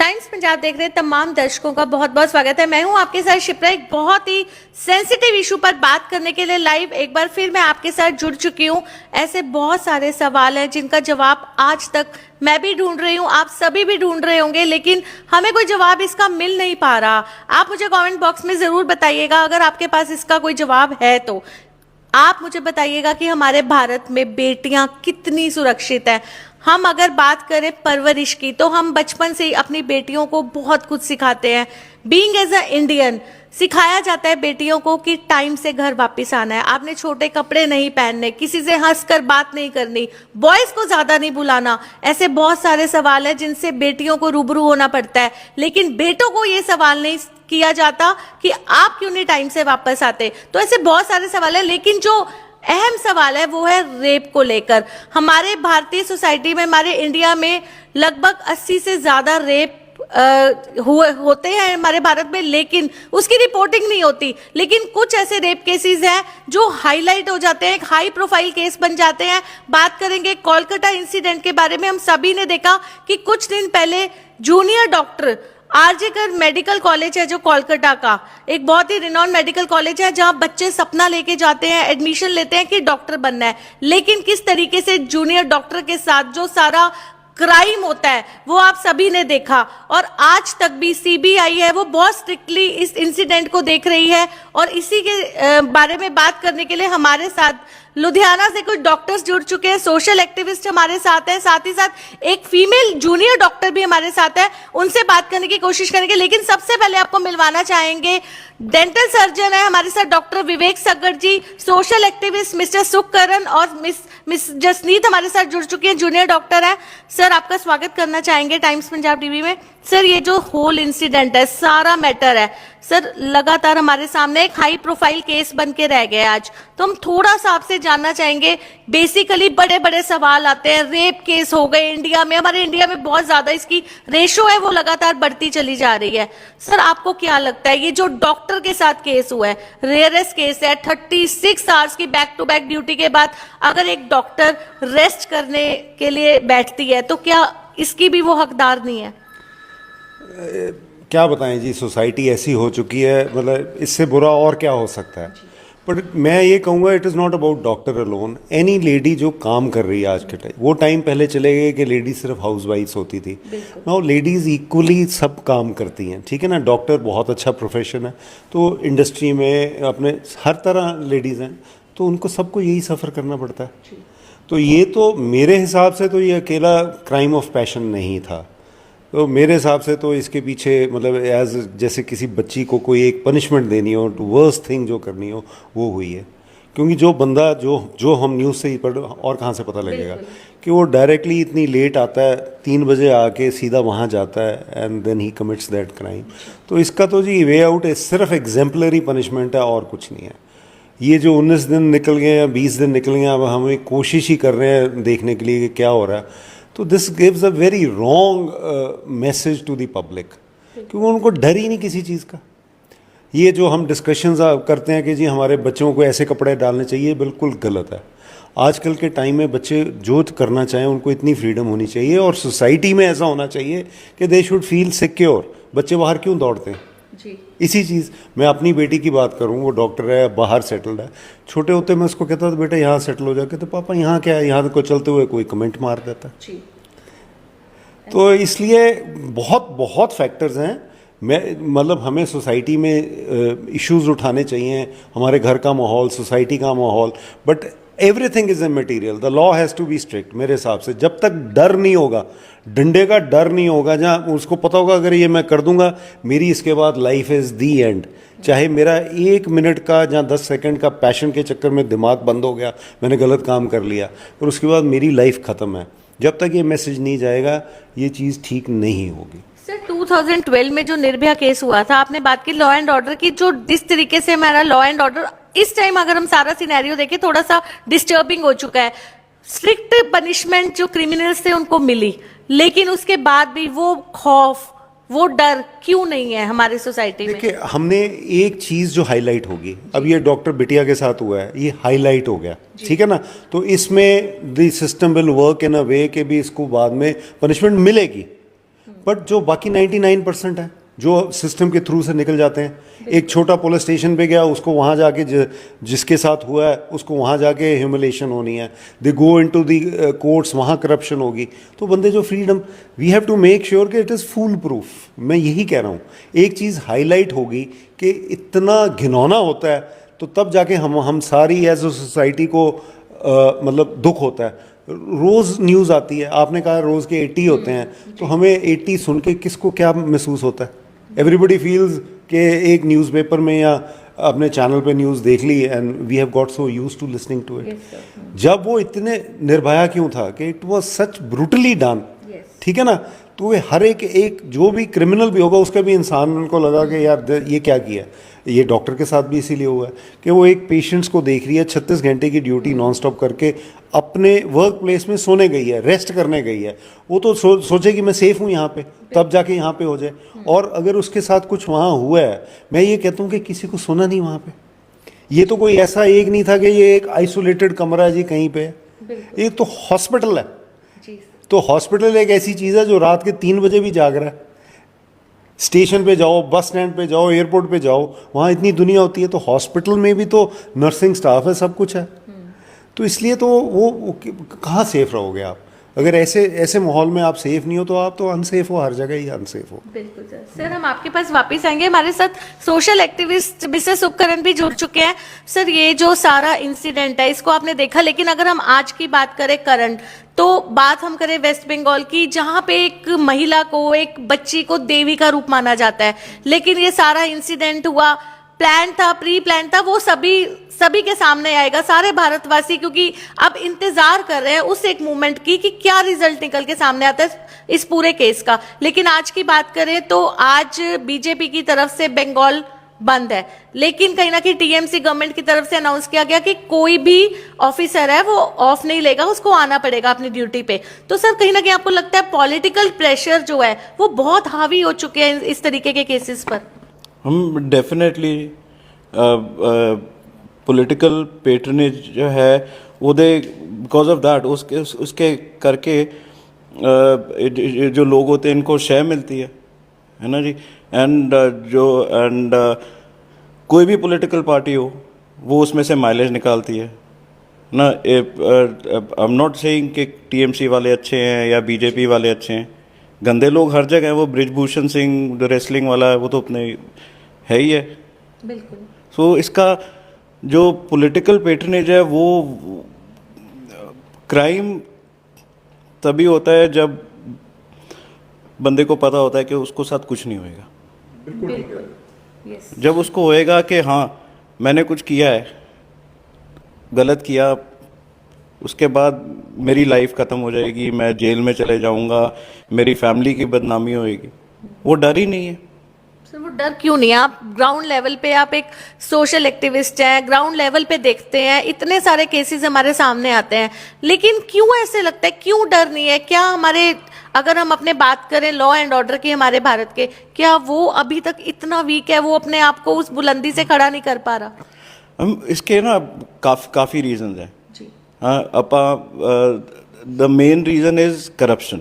Times Punjab देख रहे तमाम दर्शकों का बहुत बहुत स्वागत है। मैं हूं आपके साथ शिप्रा, एक बहुत ही सेंसिटिव इशू पर बात करने के लिए लाइव एक बार फिर मैं आपके साथ जुड़ चुकी हूं। ऐसे बहुत सारे सवाल हैं जिनका जवाब आज तक मैं भी ढूंढ रही हूं, आप सभी भी ढूंढ रहे होंगे, लेकिन हमें कोई जवाब इसका मिल नहीं पा रहा। आप मुझे कमेंट बॉक्स में जरूर बताइएगा अगर आपके पास इसका कोई जवाब है तो। आप मुझे बताइएगा कि हमारे भारत में बेटियां कितनी सुरक्षित हैं। हम अगर बात करें परवरिश की तो हम बचपन से ही अपनी बेटियों को बहुत कुछ सिखाते हैं। बीइंग एज अ इंडियन सिखाया जाता है बेटियों को कि टाइम से घर वापस आना है, आपने छोटे कपड़े नहीं पहनने, किसी से हंसकर बात नहीं करनी, बॉयज को ज्यादा नहीं बुलाना। ऐसे बहुत सारे सवाल हैं जिनसे बेटियों को रूबरू होना पड़ता है, लेकिन बेटों को ये सवाल नहीं किया जाता कि आप क्यों नहीं टाइम से वापस आते। तो ऐसे बहुत सारे सवाल है, लेकिन जो अहम सवाल है वो है रेप को लेकर। हमारे भारतीय सोसाइटी में, हमारे इंडिया में लगभग 80 से ज्यादा रेप होते हैं हमारे भारत में, लेकिन उसकी रिपोर्टिंग नहीं होती। लेकिन कुछ ऐसे रेप केसेस हैं जो हाईलाइट हो जाते हैं, हाई प्रोफाइल केस बन जाते हैं। बात करेंगे कोलकाता इंसिडेंट के बारे में। हम सभी ने देखा कि कुछ दिन पहले जूनियर डॉक्टर, आरजे कर मेडिकल कॉलेज है जो कोलकाता का एक बहुत ही रिनॉन मेडिकल कॉलेज है, जहां बच्चे सपना लेके जाते हैं, एडमिशन लेते हैं कि डॉक्टर बनना है, लेकिन किस तरीके से जूनियर डॉक्टर के साथ जो सारा क्राइम होता है वो आप सभी ने देखा। और आज तक भी सीबीआई है वो बहुत स्ट्रिक्टली इस इंसिडेंट को देख रही है। और इसी के बारे में बात करने के लिए हमारे साथ लुधियाना से कुछ डॉक्टर्स जुड़ चुके हैं, सोशल एक्टिविस्ट हमारे साथ हैं, साथ ही साथ एक फीमेल जूनियर डॉक्टर भी हमारे साथ है। उनसे बात करने की कोशिश करेंगे, लेकिन सबसे पहले आपको मिलवाना चाहेंगे डेंटल सर्जन है हमारे साथ डॉक्टर विवेक सगर जी, सोशल एक्टिविस्ट मिस्टर सुखकरण और मिस जसनीत हमारे साथ जुड़ चुके हैं, जूनियर डॉक्टर है। सर, आपका स्वागत करना चाहेंगे टाइम्स पंजाब टीवी में। सर, ये जो होल इंसिडेंट है, सारा मैटर है सर, लगातार हमारे सामने एक हाई प्रोफाइल केस बन के रह गया आज। तो हम थोड़ा सा आपसे जानना चाहेंगे, बेसिकली बड़े बड़े सवाल आते हैं, रेप केस हो गए इंडिया में, हमारे इंडिया में बहुत ज्यादा इसकी रेशो है वो लगातार बढ़ती चली जा रही है। सर, आपको क्या लगता है ये जो डॉक्टर के साथ केस हुआ है, रेयरेस्ट केस है, 36 आवर्स की बैक टू बैक ड्यूटी के बाद अगर एक डॉक्टर रेस्ट करने के लिए बैठती है तो क्या इसकी भी वो हकदार नहीं है? क्या बताएं जी, सोसाइटी ऐसी हो चुकी है, मतलब इससे बुरा और क्या हो सकता है। बट मैं ये कहूँगा, it is not about doctor alone. Any lady जो काम कर रही है आज के टाइम, वो टाइम पहले चले गए कि लेडी सिर्फ हाउस वाइफ्स होती थी। नाउ लेडीज़ इक्वली सब काम करती हैं, ठीक है ना। डॉक्टर बहुत अच्छा प्रोफेशन है, तो इंडस्ट्री में अपने हर तरह लेडीज़ हैं, तो उनको सबको यही सफ़र करना पड़ता है। तो ये तो मेरे हिसाब से तो ये अकेला क्राइम ऑफ पैशन नहीं था। तो मेरे हिसाब से तो इसके पीछे मतलब एज जैसे किसी बच्ची को कोई एक पनिशमेंट देनी हो, वर्स्ट थिंग जो करनी हो वो हुई है। क्योंकि जो बंदा जो हम न्यूज़ से ही पढ़, और कहाँ से पता लगेगा कि वो डायरेक्टली इतनी लेट आता है, 3 बजे आके सीधा वहाँ जाता है and then he commits that crime. तो इसका तो जी वे आउट है, सिर्फ एग्जाम्पलरी पनिशमेंट है और कुछ नहीं है। ये जो 19 दिन निकल गए या 20 दिन निकल गए, अब हम एक कोशिश ही कर रहे हैं देखने के लिए कि क्या हो रहा है। तो this gives a very wrong message to the public, क्योंकि उनको डर ही नहीं किसी चीज़ का। ये जो हम डिस्कशंस करते हैं कि जी हमारे बच्चों को ऐसे कपड़े डालने चाहिए, बिल्कुल गलत है। आजकल के टाइम में बच्चे जो करना चाहें उनको इतनी फ्रीडम होनी चाहिए, और सोसाइटी में ऐसा होना चाहिए कि दे शुड फील सिक्योर। बच्चे बाहर क्यों दौड़ते हैं जी? इसी चीज़, मैं अपनी बेटी की बात करूं, वो डॉक्टर है, बाहर सेटल्ड है। छोटे होते मैं उसको कहता था बेटा यहाँ सेटल हो जाके, तो पापा यहाँ क्या है, यहाँ को चलते हुए कोई कमेंट मार देता जी। तो इसलिए बहुत बहुत फैक्टर्स हैं। मैं मतलब हमें सोसाइटी में इश्यूज उठाने चाहिए, हमारे घर का माहौल, सोसाइटी का माहौल, but everything is a material. The law has to be strict मेरे हिसाब से। जब तक डर नहीं होगा, डंडे का डर नहीं होगा, जहाँ उसको पता होगा अगर ये मैं कर दूंगा मेरी इसके बाद लाइफ इज़ दी एंड। चाहे मेरा 1 मिनट का या 10 सेकंड का पैशन के चक्कर में दिमाग बंद हो गया, मैंने गलत काम कर लिया, और उसके बाद मेरी लाइफ ख़त्म है, जब तक ये मैसेज नहीं जाएगा ये चीज़ ठीक नहीं होगी। सर, 2012 में जो निर्भया केस हुआ था, आपने बात की लॉ एंड ऑर्डर की, जो जिस तरीके से हमारा लॉ एंड ऑर्डर इस टाइम अगर हम सारा सिनेरियो देखें थोड़ा सा डिस्टर्बिंग हो चुका है। स्ट्रिक्ट पनिशमेंट जो क्रिमिनल्स थे उनको मिली, लेकिन उसके बाद भी वो खौफ, वो डर क्यों नहीं है हमारी सोसाइटी में? देखिए, हमने एक चीज़ जो हाईलाइट होगी, अब ये डॉक्टर बिटिया के साथ हुआ है, ये हाईलाइट हो गया, ठीक है ना। तो इसमें the system will work in a way के भी इसको बाद में पनिशमेंट मिलेगी। बट जो बाकी 99% है जो सिस्टम के थ्रू से निकल जाते हैं, एक छोटा पुलिस स्टेशन पे गया, उसको वहाँ जाके जिसके साथ हुआ है उसको वहाँ जाके ह्यूमिलेशन होनी है, they go into the courts, वहाँ करप्शन होगी, तो बंदे जो freedom, we have to make sure कि इट इज़ फूल प्रूफ। मैं यही कह रहा हूँ, एक चीज़ हाईलाइट होगी कि इतना घिनौना होता है तो तब जाके हम सारी एज अ सोसाइटी को मतलब दुख होता है। रोज़ न्यूज़ आती है, आपने कहा रोज़ के 80 होते हैं, तो हमें 80 सुन के किसको क्या महसूस होता है? एवरीबडी फील्स कि एक न्यूज़पेपर में या अपने चैनल पे न्यूज़ देख ली and we have got so used to listening to it. जब वो इतने निर्भया क्यों था कि it was such brutally done, ठीक है ना, तो वे हर एक जो भी क्रिमिनल भी होगा उसका भी इंसान को लगा कि यार ये क्या किया। ये डॉक्टर के साथ भी इसीलिए हुआ है कि वो एक पेशेंट्स को देख रही है, 36 घंटे की ड्यूटी नॉन स्टॉप करके अपने वर्क प्लेस में सोने गई है, रेस्ट करने गई है, वो तो सोचे कि मैं सेफ हूँ यहाँ पे, तब जाके यहाँ पे हो जाए। और अगर उसके साथ कुछ वहाँ हुआ है, मैं ये कहता हूँ कि किसी को सुना नहीं वहाँ पे। ये तो कोई ऐसा एक नहीं था कि ये एक आइसोलेटेड कमरा है जी कहीं पे, ये तो हॉस्पिटल है। तो हॉस्पिटल एक ऐसी चीज़ है जो रात के 3 बजे भी जाग रहा है। स्टेशन पे जाओ, बस स्टैंड पे जाओ, एयरपोर्ट पे जाओ, वहाँ इतनी दुनिया होती है, तो हॉस्पिटल में भी तो नर्सिंग स्टाफ है, सब कुछ है। तो इसलिए तो वो कहाँ सेफ रहोगे आप? अगर ऐसे माहौल में आप सेफ नहीं हो तो आप तो अनसेफ हो, हर जगह ही अनसेफ हो। बिल्कुल सर। सर हम आपके पास वापस आएंगे, हमारे साथ सोशल एक्टिविस्ट मिसेस उपकरण भी जुड़ चुके हैं। सर ये जो सारा इंसिडेंट है इसको आपने देखा, लेकिन अगर हम आज की बात करें करंट, तो बात हम करें वेस्ट बंगाल की, जहां पे एक महिला को, एक बच्ची को देवी का रूप माना जाता है, लेकिन ये सारा इंसिडेंट हुआ, प्लान था, प्री प्लान था, वो सभी के सामने आएगा, सारे भारतवासी, क्योंकि अब इंतजार कर रहे हैं उस एक मूवमेंट की कि क्या रिजल्ट निकल के सामने आता है इस पूरे केस का। लेकिन आज की बात करें तो आज बीजेपी की तरफ से बंगाल बंद है, लेकिन कहीं ना कहीं टीएमसी गवर्नमेंट की तरफ से अनाउंस किया गया कि कोई भी ऑफिसर है वो ऑफ नहीं लेगा, उसको आना पड़ेगा अपनी ड्यूटी पे। तो सर कहीं ना कहीं आपको लगता है पॉलिटिकल प्रेशर जो है वो बहुत हावी हो चुके हैं इस तरीके के केसेस पर? हम डेफिनेटली पॉलिटिकल पेट्रनेज जो है वो दे बिकॉज ऑफ दैट उसके करके जो लोग होते हैं इनको शय मिलती है ना जी। एंड कोई भी पॉलिटिकल पार्टी हो वो उसमें से माइलेज निकालती है ना। आई एम नॉट सेइंग कि टीएमसी वाले अच्छे हैं या बीजेपी वाले अच्छे हैं, गंदे लोग हर जगह हैं। वो बृजभूषण सिंह जो रेसलिंग वाला है वो तो अपने है ही है। बिल्कुल। सो इसका जो पॉलिटिकल पेट्रनेज है वो क्राइम तभी होता है जब बंदे को पता होता है कि उसको साथ कुछ नहीं होएगा। बिल्कुल। यस। जब उसको होएगा कि हाँ मैंने कुछ किया है, गलत किया, उसके बाद मेरी लाइफ ख़त्म हो जाएगी, मैं जेल में चले जाऊंगा, मेरी फैमिली की बदनामी होएगी, वो डर ही नहीं है। सर वो डर क्यों नहीं है? आप ग्राउंड लेवल पे, आप एक सोशल एक्टिविस्ट हैं, ग्राउंड लेवल पे देखते हैं, इतने सारे केसेस हमारे सामने आते हैं, लेकिन क्यों ऐसे लगता है, क्यों डर नहीं है? क्या हमारे, अगर हम अपने बात करें लॉ एंड ऑर्डर की हमारे भारत के, क्या वो अभी तक इतना वीक है, वो अपने आप को उस बुलंदी से खड़ा नहीं कर पा रहा? हम इसके ना काफ़ी रीजंस हैं जी। The main reason is corruption,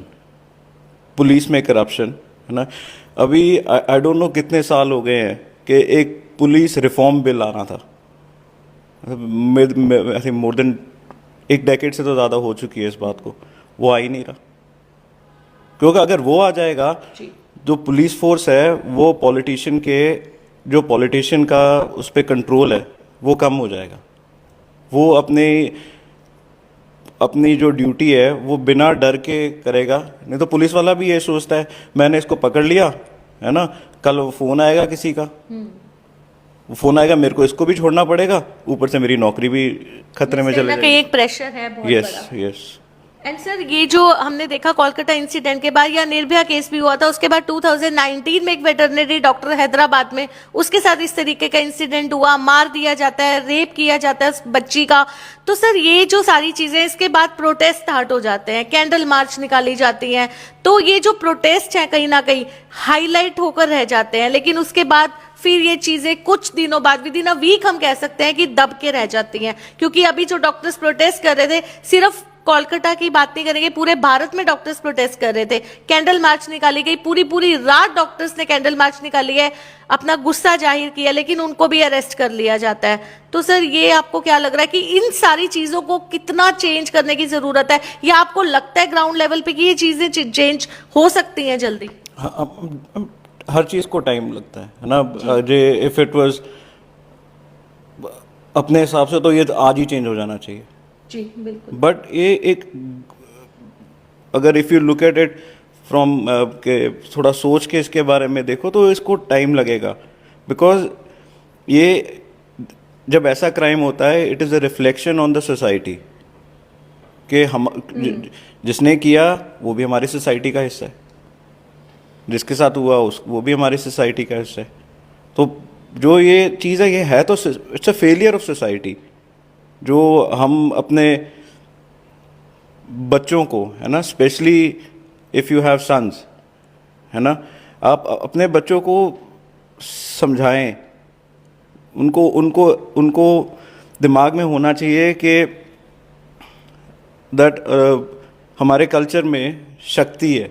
police में करप्शन है ना। अभी आई डोंट नो कितने साल हो गए हैं कि एक पुलिस रिफॉर्म बिल आ रहा था, आई थिंक मोर देन एक डेकेड से तो ज़्यादा हो चुकी है इस बात को, वो आ ही नहीं रहा। क्योंकि अगर वो आ जाएगा, जो पुलिस फोर्स है वो पॉलिटिशियन का उस पर कंट्रोल है वो कम हो जाएगा। वो अपनी जो ड्यूटी है वो बिना डर के करेगा। नहीं तो पुलिस वाला भी ये सोचता है मैंने इसको पकड़ लिया है ना, कल फ़ोन आएगा किसी का, फ़ोन आएगा मेरे को इसको भी छोड़ना पड़ेगा, ऊपर से मेरी नौकरी भी खतरे में चले जाएगी। एक प्रेशर है बहुत यस बड़ा। यस। एंड सर ये जो हमने देखा कोलकाता इंसिडेंट के बाद, या निर्भया केस भी हुआ था, उसके बाद 2019 में एक वेटरनरी डॉक्टर हैदराबाद में, उसके साथ इस तरीके का इंसिडेंट हुआ, मार दिया जाता है, रेप किया जाता है उस बच्ची का। तो सर ये जो सारी चीजें, इसके बाद प्रोटेस्ट स्टार्ट हो जाते हैं, कैंडल मार्च निकाली जाती हैं, तो ये जो प्रोटेस्ट है कहीं ना कहीं हाईलाइट होकर रह जाते हैं, लेकिन उसके बाद फिर ये चीजें कुछ दिनों बाद, विद इन अ वीक हम कह सकते हैं कि दब के रह जाती हैं। क्योंकि अभी जो डॉक्टर्स प्रोटेस्ट कर रहे थे सिर्फ कोलकाता की बात नहीं करेंगे, पूरे भारत में डॉक्टर्स प्रोटेस्ट कर रहे थे, कैंडल मार्च निकाली गई, पूरी पूरी रात डॉक्टर्स ने कैंडल मार्च निकाली है, अपना गुस्सा जाहिर किया, लेकिन उनको भी अरेस्ट कर लिया जाता है। तो सर ये आपको क्या लग रहा है कि इन सारी चीजों को कितना चेंज करने की जरूरत है, या आपको लगता है ग्राउंड लेवल पे कि ये चीजें चेंज हो सकती हैं जल्दी? हर चीज़ को टाइम लगता है ना जे इफ़ इट वाज अपने हिसाब से तो ये आज ही चेंज हो जाना चाहिए जी बिल्कुल। बट ये एक अगर if you look at it from के थोड़ा सोच के इसके बारे में देखो तो इसको टाइम लगेगा बिकॉज ये जब ऐसा क्राइम होता है it is a reflection on the society कि हम जिसने किया वो भी हमारी सोसाइटी का हिस्सा है, जिसके साथ हुआ उस वो भी हमारी सोसाइटी का हिस्सा है। तो जो ये चीज़ है ये है तो it's a failure of society जो हम अपने बच्चों को है ना especially if you have sons है ना आप अपने बच्चों को समझाएं, उनको उनको उनको दिमाग में होना चाहिए कि दैट हमारे कल्चर में शक्ति है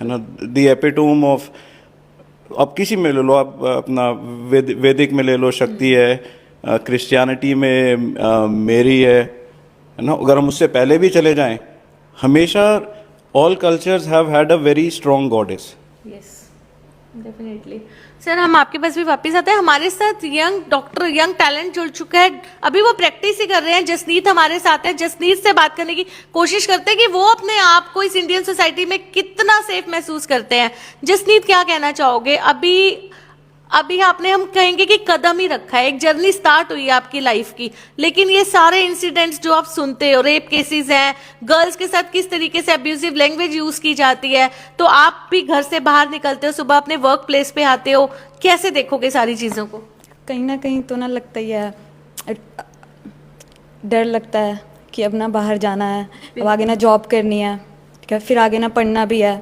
ना द एपिटोम ऑफ आप किसी में ले लो आप अपना वैदिक में ले लो शक्ति है, क्रिश्चियनिटी में मेरी है ना। अगर हम उससे पहले भी चले जाएं हमेशा all cultures have had a very strong goddess. Yes definitely. Sir हम आपके पास भी वापस आते हैं, हमारे साथ यंग डॉक्टर यंग टैलेंट जुड़ चुका है, अभी वो प्रैक्टिस ही कर रहे हैं। जसनीत हमारे साथ है, जसनीत से बात करने की कोशिश करते हैं कि वो अपने आप को इस इंडियन सोसाइटी में कितना सेफ महसूस करते हैं। जसनीत क्या कहना चाहोगे? अभी आपने हम कहेंगे कि कदम ही रखा है, एक जर्नी स्टार्ट हुई है आपकी लाइफ की, लेकिन ये सारे इंसिडेंट्स जो आप सुनते हो, रेप केसेस हैं, गर्ल्स के साथ किस तरीके से अब्यूजिव लैंग्वेज यूज की जाती है, तो आप भी घर से बाहर निकलते हो, सुबह अपने वर्क प्लेस पे आते हो, कैसे देखोगे सारी चीजों को? कहीं ना कहीं तो ना लगता ही है, डर लगता है कि अब ना बाहर जाना है, अब आगे ना जॉब करनी है, ठीक है, फिर आगे ना पढ़ना भी है।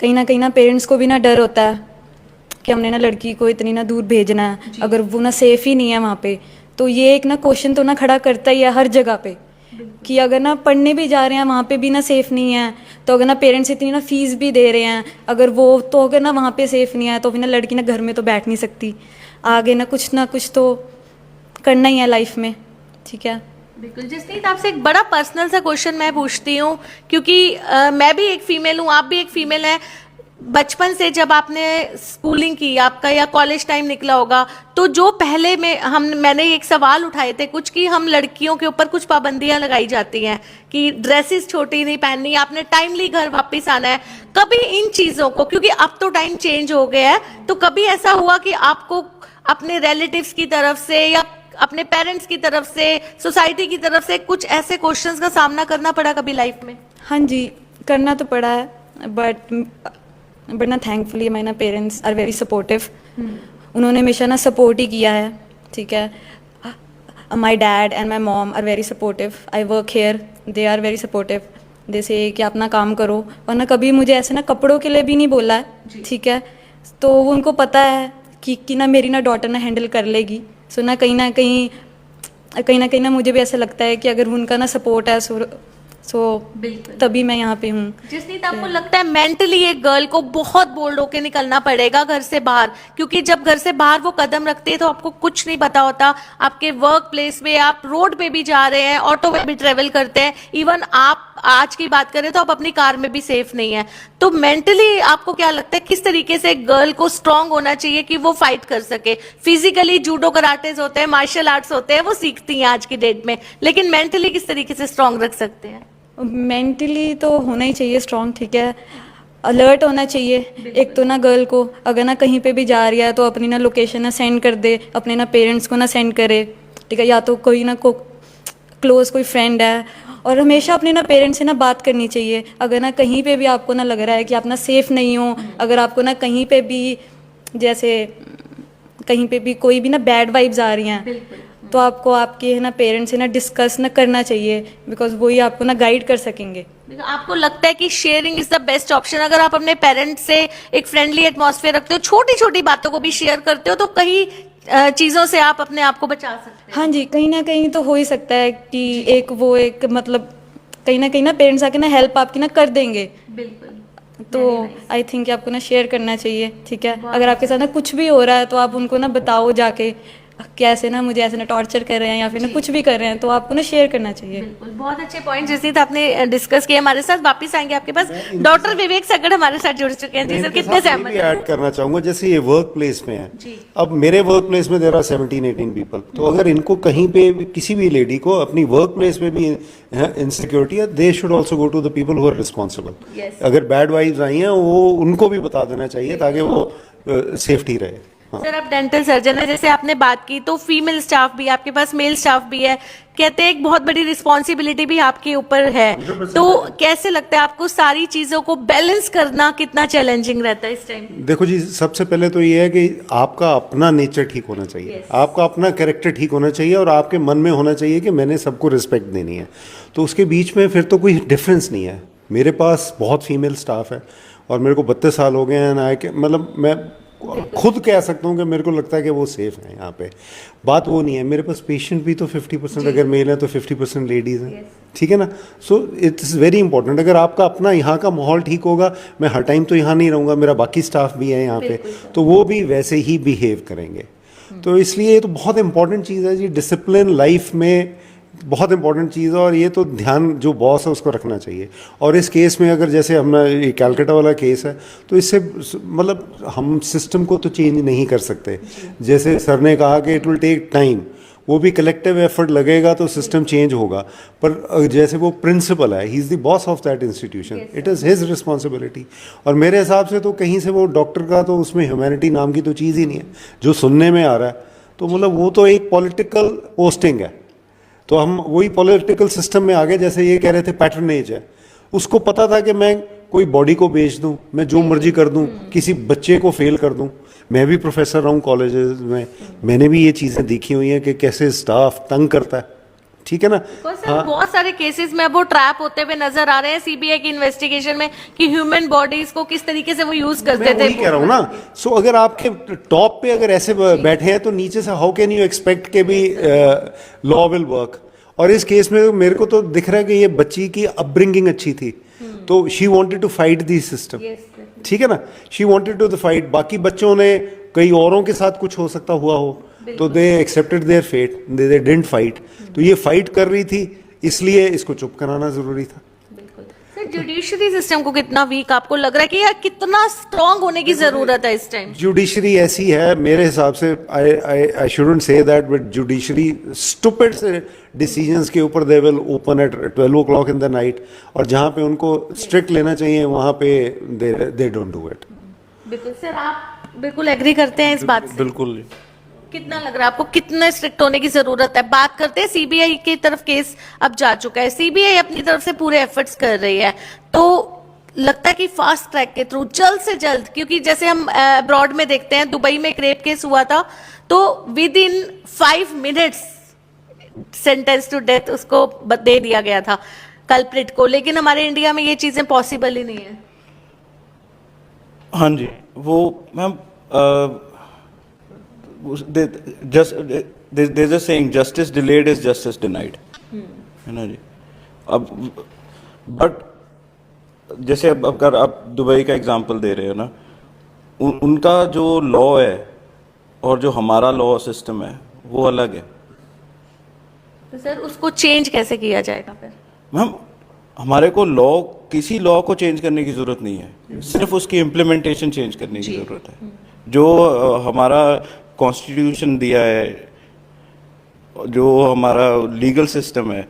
कहीं ना पेरेंट्स को भी ना डर होता है कि हमने ना लड़की को इतनी ना दूर भेजना है, अगर वो ना सेफ ही नहीं है वहाँ पे, तो ये एक ना क्वेश्चन तो ना खड़ा करता ही है हर जगह पे कि अगर ना पढ़ने भी जा रहे हैं वहाँ पे भी ना सेफ नहीं है, तो अगर ना पेरेंट्स इतनी ना फीस भी दे रहे हैं, अगर वो तो अगर ना वहाँ पे सेफ नहीं है तो फिर ना लड़की ना घर में तो बैठ नहीं सकती, आगे ना कुछ तो करना ही है लाइफ में, ठीक है। बिल्कुल। जसनीत आपसे एक बड़ा पर्सनल सा क्वेश्चन मैं पूछती हूँ, क्योंकि मैं भी एक फीमेल हूँ, आप भी एक फीमेल हैं। बचपन से जब आपने स्कूलिंग की आपका या कॉलेज टाइम निकला होगा, तो जो पहले में मैंने एक सवाल उठाए थे कुछ कि हम लड़कियों के ऊपर कुछ पाबंदियां लगाई जाती हैं कि ड्रेसेस छोटी नहीं पहननी, आपने टाइमली घर वापस आना है। कभी इन चीज़ों को, क्योंकि अब तो टाइम चेंज हो गया है, तो कभी ऐसा हुआ कि आपको अपने रिलेटिव्स की तरफ से या अपने पेरेंट्स की तरफ से, सोसाइटी की तरफ से कुछ ऐसे क्वेश्चंस का सामना करना पड़ा कभी लाइफ में? हाँ जी, करना तो पड़ा है, बट ना थैंकफुली माय ना पेरेंट्स आर वेरी सपोर्टिव। उन्होंने हमेशा ना सपोर्ट ही किया है, ठीक है। My dad and my mom are very supportive, I work here, they are very supportive, जैसे कि अपना काम करो, वरना कभी मुझे ऐसे ना कपड़ों के लिए भी नहीं बोला है, ठीक है। तो वो उनको पता है कि ना मेरी ना डॉटर ना हैंडल कर लेगी, सो ना कहीं ना कहीं ना मुझे भी ऐसा लगता है कि अगर उनका ना सपोर्ट है सो तभी मैं यहाँ पे हूँ। जसनीत आपको लगता है मेंटली एक गर्ल को बहुत बोल्ड होके निकलना पड़ेगा घर से बाहर, क्योंकि जब घर से बाहर वो कदम रखते हैं तो आपको कुछ नहीं पता होता, आपके वर्क प्लेस में आप रोड पे भी जा रहे हैं, ऑटो में भी ट्रेवल करते हैं, इवन आप आज की बात करें तो आप अपनी कार में भी सेफ नहीं है। तो मेंटली आपको क्या लगता है किस तरीके से गर्ल को स्ट्रांग होना चाहिए कि वो फाइट कर सके? फिजिकली जूडो कराटेज होते हैं, मार्शल आर्ट्स होते हैं, वो सीखती हैं आज की डेट में, लेकिन मेंटली किस तरीके से स्ट्रांग रख सकते हैं? मेंटली तो होना ही चाहिए स्ट्रांग, ठीक है, अलर्ट होना चाहिए। एक तो ना गर्ल को अगर ना कहीं पे भी जा रही है तो अपनी ना लोकेशन ना सेंड कर दे, अपने ना पेरेंट्स को ना सेंड करे, ठीक है, या तो कोई ना क्लोज कोई फ्रेंड है, और हमेशा अपने ना पेरेंट्स से ना बात करनी चाहिए। अगर ना कहीं पे भी आपको ना लग रहा है कि आप ना सेफ नहीं हो, अगर आपको ना कहीं पे भी जैसे कहीं पे भी कोई भी ना बैड वाइब्स आ रही हैं, तो आपको आपके है ना पेरेंट्स से ना डिस्कस ना करना चाहिए, बिकॉज वही आपको ना गाइड कर सकेंगे। आपको लगता है कि sharing is the best option? अगर आप अपने पेरेंट्स से एक फ्रेंडली एटमॉस्फेयर रखते हो, छोटी छोटी बातों को भी शेयर करते हो, तो कई चीजों से आप अपने आप को बचा सकते हैं। हाँ जी, कहीं ना कहीं तो हो ही सकता है कि एक मतलब कहीं ना पेरेंट्स आके ना हेल्प आपकी ना कर देंगे। बिल्कुल। तो आई थिंक आपको ना शेयर करना चाहिए, ठीक है। अगर आपके साथ ना कुछ भी हो रहा है तो आप उनको ना बताओ जाके कैसे ना मुझे ऐसे ना टॉर्चर कर रहे हैं या फिर ना कुछ भी कर रहे हैं, तो आपको ना शेयर करना चाहिए। बिल्कुल, बहुत अच्छे पॉइंट जसनीत आपने डिस्कस किए हमारे साथ। वापस आएंगे आपके पास, डॉक्टर विवेक सगड़ हमारे साथ जुड़ चुके हैं। जी सर, कितने सहमत हैं? ऐड करना चाहूंगा, जैसे ये वर्क प्लेस में है, जी। अब मेरे वर्क प्लेस में देर आर 17-18 पीपल, तो अगर इनको कहीं पे किसी भी लेडी को अपनी वर्क प्लेस में भी इनसिक्योरिटी है, they should also go to the people who are responsible. Yes. अगर बैड वाइब्स आई हैं वो उनको भी बता देना चाहिए ताकि वो सेफ्टी रहे। सर, आप डेंटल सर्जन है, जैसे आपने बात की, तो फीमेल स्टाफ भी है आपके पास, मेल स्टाफ भी है, कहते हैं एक बहुत बड़ी रिस्पॉन्सिबिलिटी भी आपके ऊपर है, तो कैसे लगता है आपको सारी चीजों को बैलेंस करना कितना चैलेंजिंग रहता है इस टाइम? देखो जी, सबसे पहले तो ये है कि आपका अपना नेचर ठीक होना चाहिए। Yes. आपका अपना कैरेक्टर ठीक होना चाहिए और आपके मन में होना चाहिए कि मैंने सबको रिस्पेक्ट देनी है। तो उसके बीच में फिर तो कोई डिफरेंस नहीं है। मेरे पास बहुत फीमेल स्टाफ है और मेरे को 32 साल हो गए हैं ना, कि मतलब मैं खुद कह सकता हूँ कि मेरे को लगता है कि वो सेफ है यहाँ पे। बात वो नहीं है, मेरे पास पेशेंट भी तो 50% अगर मेल है तो 50% लेडीज़ हैं, ठीक है ना। So it's very important. अगर आपका अपना यहाँ का माहौल ठीक होगा, मैं हर टाइम तो यहाँ नहीं रहूँगा, मेरा बाकी स्टाफ भी है यहाँ पे, तो वो भी वैसे ही बिहेव करेंगे। तो इसलिए ये तो बहुत इंपॉर्टेंट चीज़ है जी, डिसिप्लिन लाइफ में बहुत इंपॉर्टेंट चीज़ है, और ये तो ध्यान जो बॉस है उसको रखना चाहिए। और इस केस में अगर जैसे हमने ये कैलकाटा वाला केस है, तो इससे मतलब हम सिस्टम को तो चेंज नहीं कर सकते। जैसे सर ने कहा कि इट विल टेक टाइम, वो भी कलेक्टिव एफर्ट लगेगा तो सिस्टम चेंज होगा। पर जैसे वो प्रिंसिपल है, he is the boss of that institution, it is his responsibility. और मेरे हिसाब से तो कहीं से वो डॉक्टर का तो उसमें ह्यूमैनिटी नाम की तो चीज़ ही नहीं है जो सुनने में आ रहा है। तो मतलब वो तो एक पॉलिटिकल पोस्टिंग है। तो हम वही पॉलिटिकल सिस्टम में आ गए। जैसे ये कह रहे थे पैटर्नेज है, उसको पता था कि मैं कोई बॉडी को बेच दूं, मैं जो मर्जी कर दूं, किसी बच्चे को फेल कर दूं। मैं भी प्रोफेसर रहा हूँ कॉलेजेस में, मैंने भी ये चीज़ें देखी हुई हैं कि कैसे स्टाफ तंग करता है, ठीक है ना। सर, बहुत सारे केसेस में अब वो ट्रैप होते हुए नजर आ रहे हैं सीबीआई की इन्वेस्टिगेशन में कि ह्यूमन बॉडीज को किस तरीके से वो यूज करते मैं थे। वही कह रहा हूँ ना। सो अगर आपके टॉप पे अगर ऐसे बैठे हैं तो नीचे से हाउ कैन यू एक्सपेक्ट के भी लॉ विल वर्क। और इस केस में मेरे को तो दिख रहा है कि ये बच्ची की अपब्रिंगिंग अच्छी थी, तो she wanted to fight the system, ठीक है ना। She wanted to the fight. बाकी बच्चों ने कई औरों के साथ कुछ हो सकता हुआ हो, तो they accepted their fate, they didn't fight. तो ये फाइट कर रही थी, इसलिए इसको चुप कराना जरूरी था। सर, जुडिशरी सिस्टम को कितना वीक आपको लग रहा है कि यार कितना स्ट्रांग होने की जरूरत है इस टाइम? जुडिशरी ऐसी है मेरे हिसाब से, I shouldn't say that, but judiciary stupid से डिसीजंस के ऊपर they will open at 12 o'clock in the night, और जहाँ पे उनको स्ट्रिक्ट लेना चाहिए वहाँ पे दे डोंट डू इट। बिल्कुल सर, आप बिल्कुल एग्री करते हैं इस बात से? बिल्कुल। कितना लग रहा है आपको, कितना स्ट्रिक्ट होने की जरूरत है? बात करते हैं सीबीआई की तरफ, केस अब जा चुका है, सीबीआई अपनी तरफ से पूरे एफर्ट्स कर रही है, तो लगता है कि फास्ट ट्रैक के थ्रू जल्द से जल्द, क्योंकि जैसे हम अब्रॉड में देखते हैं, दुबई में एक रेप केस हुआ था तो within 5 minutes sentence to death उसको दे दिया गया था कल्प्रिट को, लेकिन हमारे इंडिया में ये चीजें पॉसिबल ही नहीं है। हाँ जी, वो ma'am there's a saying, justice delayed is justice denied, है ना जी। अब बट जैसे अब अगर आप दुबई का एग्जांपल दे रहे हो ना, उनका जो लॉ है और जो हमारा लॉ सिस्टम है वो अलग है। तो सर उसको चेंज कैसे किया जाएगा फिर? मैम, हमारे को लॉ, किसी लॉ को चेंज करने की जरूरत नहीं है, सिर्फ उसकी इम्प्लीमेंटेशन चेंज करने की जरूरत है। जो हमारा कॉन्स्टिट्यूशन दिया है, जो हमारा लीगल सिस्टम है,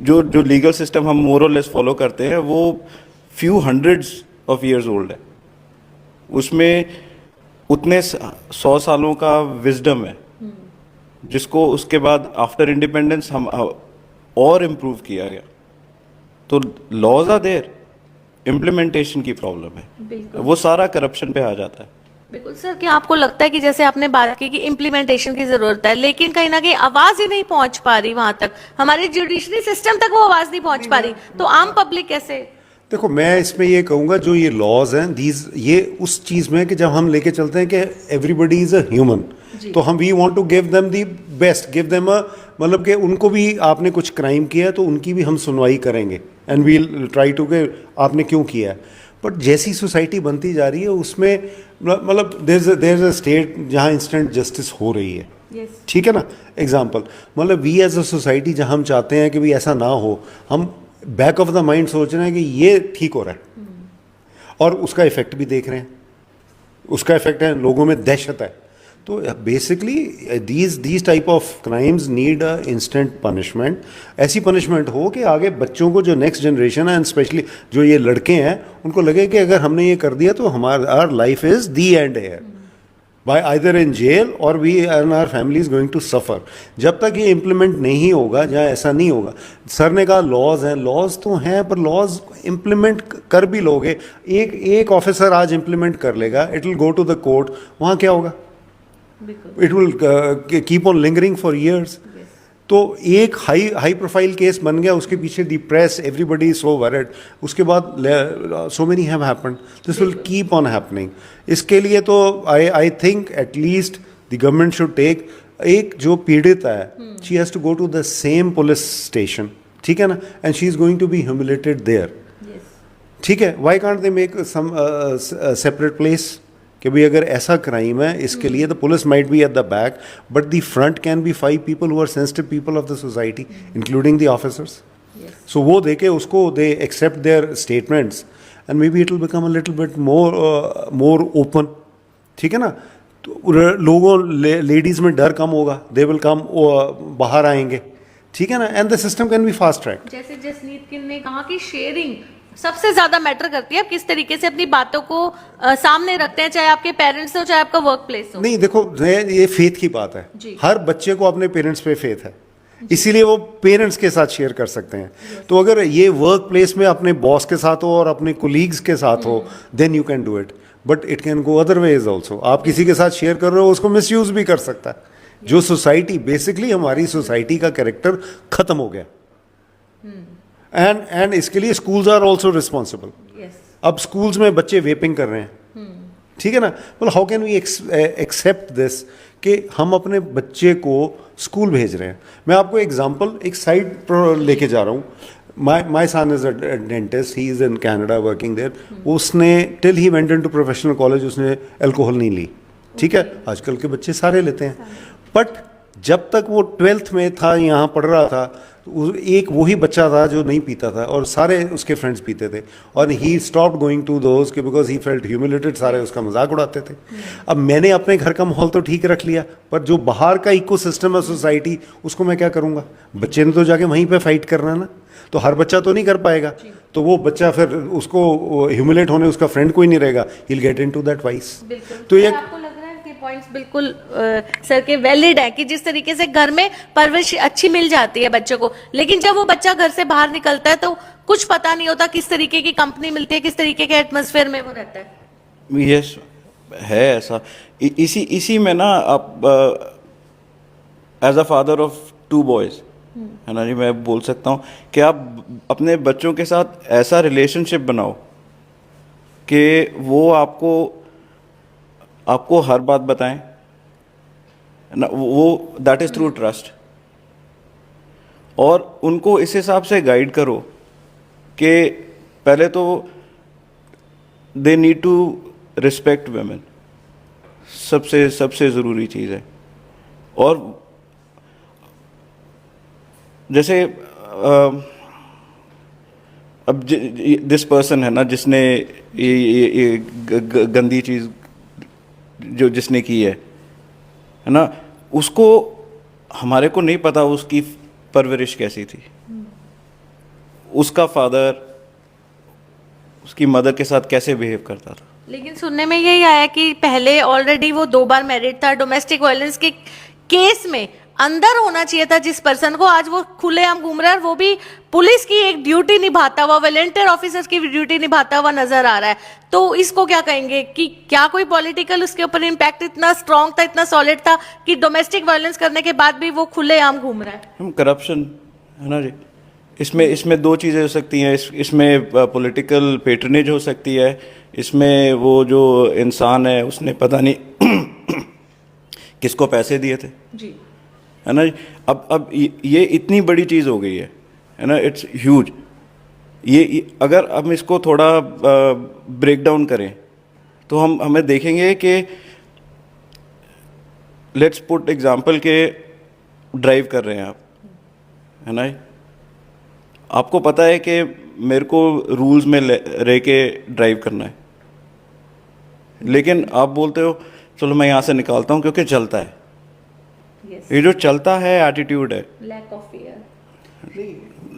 जो लीगल सिस्टम हम मोर और लेस फॉलो करते हैं, वो few hundreds of years old है। उसमें उतने 100 सालों का विजडम है जिसको उसके बाद आफ्टर इंडिपेंडेंस हम और इम्प्रूव किया गया। तो लॉज आर देयर, इम्प्लीमेंटेशन की प्रॉब्लम है, वो सारा करप्शन पे आ जाता है। बिल्कुल सर, क्या आपको लगता है कि जैसे आपने बात की कि इम्प्लीमेंटेशन की जरूरत है, लेकिन कहीं ना कहीं आवाज ही नहीं पहुंच पा रही वहां तक, हमारे जुडिशरी सिस्टम तक वो आवाज नहीं पहुंच पा रही, तो आम पब्लिक कैसे? देखो, मैं इसमें ये कहूँगा जो ये लॉज हैं दीज, ये उस चीज़ में कि जब हम लेके चलते हैं कि एवरीबडी इज़ अ ह्यूमन, तो हम we want to give them the best, give them a मतलब कि उनको भी आपने कुछ क्राइम किया है तो उनकी भी हम सुनवाई करेंगे एंड वील ट्राई टू के आपने क्यों किया है। बट जैसी सोसाइटी बनती जा रही है उसमें मतलब देयर इज अ स्टेट जहाँ इंस्टेंट जस्टिस हो रही है, ठीक है ना। एग्जाम्पल मतलब वी एज अ सोसाइटी जहाँ हम चाहते हैं कि भाई ऐसा ना हो, हम बैक ऑफ द माइंड सोच रहे हैं कि ये ठीक हो रहा है और उसका इफेक्ट भी देख रहे हैं, उसका इफेक्ट है, लोगों में दहशत है। तो basically these type of crimes need a instant punishment. ऐसी पनिशमेंट हो कि आगे बच्चों को, जो नेक्स्ट जनरेशन है एंड स्पेशली जो ये लड़के हैं, उनको लगे कि अगर हमने ये कर दिया तो हमारा our life is the end है, बाय आइदर इन जेल और we and our family is going to suffer. जब तक ये इम्प्लीमेंट नहीं होगा, जहाँ ऐसा नहीं होगा, सर ने कहा लॉज हैं, लॉज तो हैं पर लॉज इम्प्लीमेंट कर भी लोगे, एक ऑफिसर आज इम्प्लीमेंट कर लेगा, it will go to the court, वहाँ क्या होगा, it will keep on lingering for years. तो एक हाई प्रोफाइल केस बन गया, उसके पीछे the press, everybody is so worried, उसके बाद so many have happened, this will keep on happening. इसके लिए तो I think at least the government should take, एक जो पीड़ित है she has to go to the same police station, ठीक है ना, and she is going to be humiliated there, ठीक है। Why can't they make some separate place कि भाई अगर ऐसा क्राइम है इसके लिए the police might be at the back but the front can be 5 people who are sensitive people of the society including the officers. So वो देखे उसको, they accept their statements and maybe it will become a little bit more open, ठीक है ना। तो लोगों ladies में डर कम होगा, दे विल कम, बाहर आएंगे, ठीक है ना, and the system can be fast track. जैसे जसनीत ने कहा कि शेयरिंग सबसे ज्यादा मैटर करती है, आप किस तरीके से अपनी बातों को सामने रखते हैं, चाहे आपके पेरेंट्स हो चाहे आपका वर्क प्लेस हो। नहीं देखो, ये फेथ की बात है, हर बच्चे को अपने पेरेंट्स पे फेथ है, इसीलिए वो पेरेंट्स के साथ शेयर कर सकते हैं। तो अगर ये वर्क प्लेस में अपने बॉस के साथ हो और अपने कोलीग्स के साथ हो, then you can do it, but it can go other ways also. आप किसी के साथ शेयर कर रहे हो, उसको मिसयूज भी कर सकता है। जो सोसाइटी, बेसिकली हमारी सोसाइटी का कैरेक्टर खत्म हो गया, एंड इसके लिए स्कूल्स आर ऑल्सो रिस्पॉन्सिबल। अब स्कूल्स में बच्चे वेपिंग कर रहे हैं, ठीक है ना, मतलब how can we accept this कि हम अपने बच्चे को स्कूल भेज रहे हैं। मैं आपको एग्जांपल एक साइड पर लेके जा रहा हूँ। My son is a dentist, he is in Canada working there. उसने till he went into professional college उसने अल्कोहल नहीं ली, ठीक है, आजकल के बच्चे सारे लेते हैं, बट जब तक वो 12th में था, यहाँ पढ़ रहा था, एक वही बच्चा था जो नहीं पीता था और सारे उसके फ्रेंड्स पीते थे, और he stopped going to those के बिकॉज ही फेल्ट ह्यूमिलेटेड, सारे उसका मजाक उड़ाते थे। अब मैंने अपने घर का माहौल तो ठीक रख लिया, पर जो बाहर का इकोसिस्टम है सोसाइटी, उसको मैं क्या करूँगा? बच्चे ने तो जाके वहीं पे फाइट करना है ना, तो हर बच्चा तो नहीं कर पाएगा, तो वो बच्चा फिर उसको ह्यूमिलेट होने उसका फ्रेंड कोई नहीं रहेगा, he will get into that vice. तो ये आपको लग रहा है कि पॉइंट्स बिल्कुल सर के वैलिड है कि जिस तरीके से घर में परवरिश अच्छी मिल जाती है बच्चों को, लेकिन जब वो बच्चा घर से बाहर निकलता है तो कुछ पता नहीं होता किस तरीके की कंपनी मिलती है, किस तरीके के एटमॉस्फेयर में वो रहता है। यस, है ऐसा। इसी में ना आप as a father of 2 boys, है ना जी, मैं बोल सकता हूँ कि आप अपने बच्चों के साथ ऐसा रिलेशनशिप बनाओ कि वो आपको हर बात बताएं ना, वो दैट इज़ थ्रू ट्रस्ट, और उनको इस हिसाब से गाइड करो कि पहले तो they need to respect women, सबसे ज़रूरी चीज़ है। और जैसे अब दिस पर्सन है ना जिसने ये गंदी चीज़ जो जिसने की है ना, उसको, हमारे को नहीं पता उसकी परवरिश कैसी थी, उसका फादर उसकी मदर के साथ कैसे बिहेव करता था। लेकिन सुनने में यही आया कि पहले ऑलरेडी वो 2 बार मैरिड था, डोमेस्टिक वायलेंस के केस में अंदर होना चाहिए था जिस पर्सन को, आज वो खुलेआम घूम रहा है, और वो भी पुलिस की एक ड्यूटी निभाता हुआ, वॉलंटियर ऑफिसर की ड्यूटी निभाता हुआ नजर आ रहा है। तो इसको क्या कहेंगे कि क्या कोई पॉलिटिकल उसके ऊपर इम्पैक्ट इतना स्ट्रांग था, इतना सॉलिड था कि डोमेस्टिक वायलेंस करने के बाद भी वो खुलेआम घूम रहा है? करप्शन है ना जी, इसमें 2 चीज़ें हो सकती हैं। इसमें पॉलिटिकल पेट्रनेज हो सकती है, इसमें वो जो इंसान है उसने पता नहीं किसको पैसे दिए थे जी, है ना। अब ये इतनी बड़ी चीज़ हो गई है ना, इट्स ह्यूज। ये अगर हम इसको थोड़ा ब्रेक डाउन करें तो हमें देखेंगे कि लेट्स पुट एग्जांपल के ड्राइव कर रहे हैं आप, है ना। आपको पता है कि मेरे को रूल्स में रह के ड्राइव करना है, लेकिन आप बोलते हो चलो मैं यहाँ से निकालता हूँ क्योंकि चलता है। ये जो चलता है एटीट्यूड है, लैक ऑफ फियर।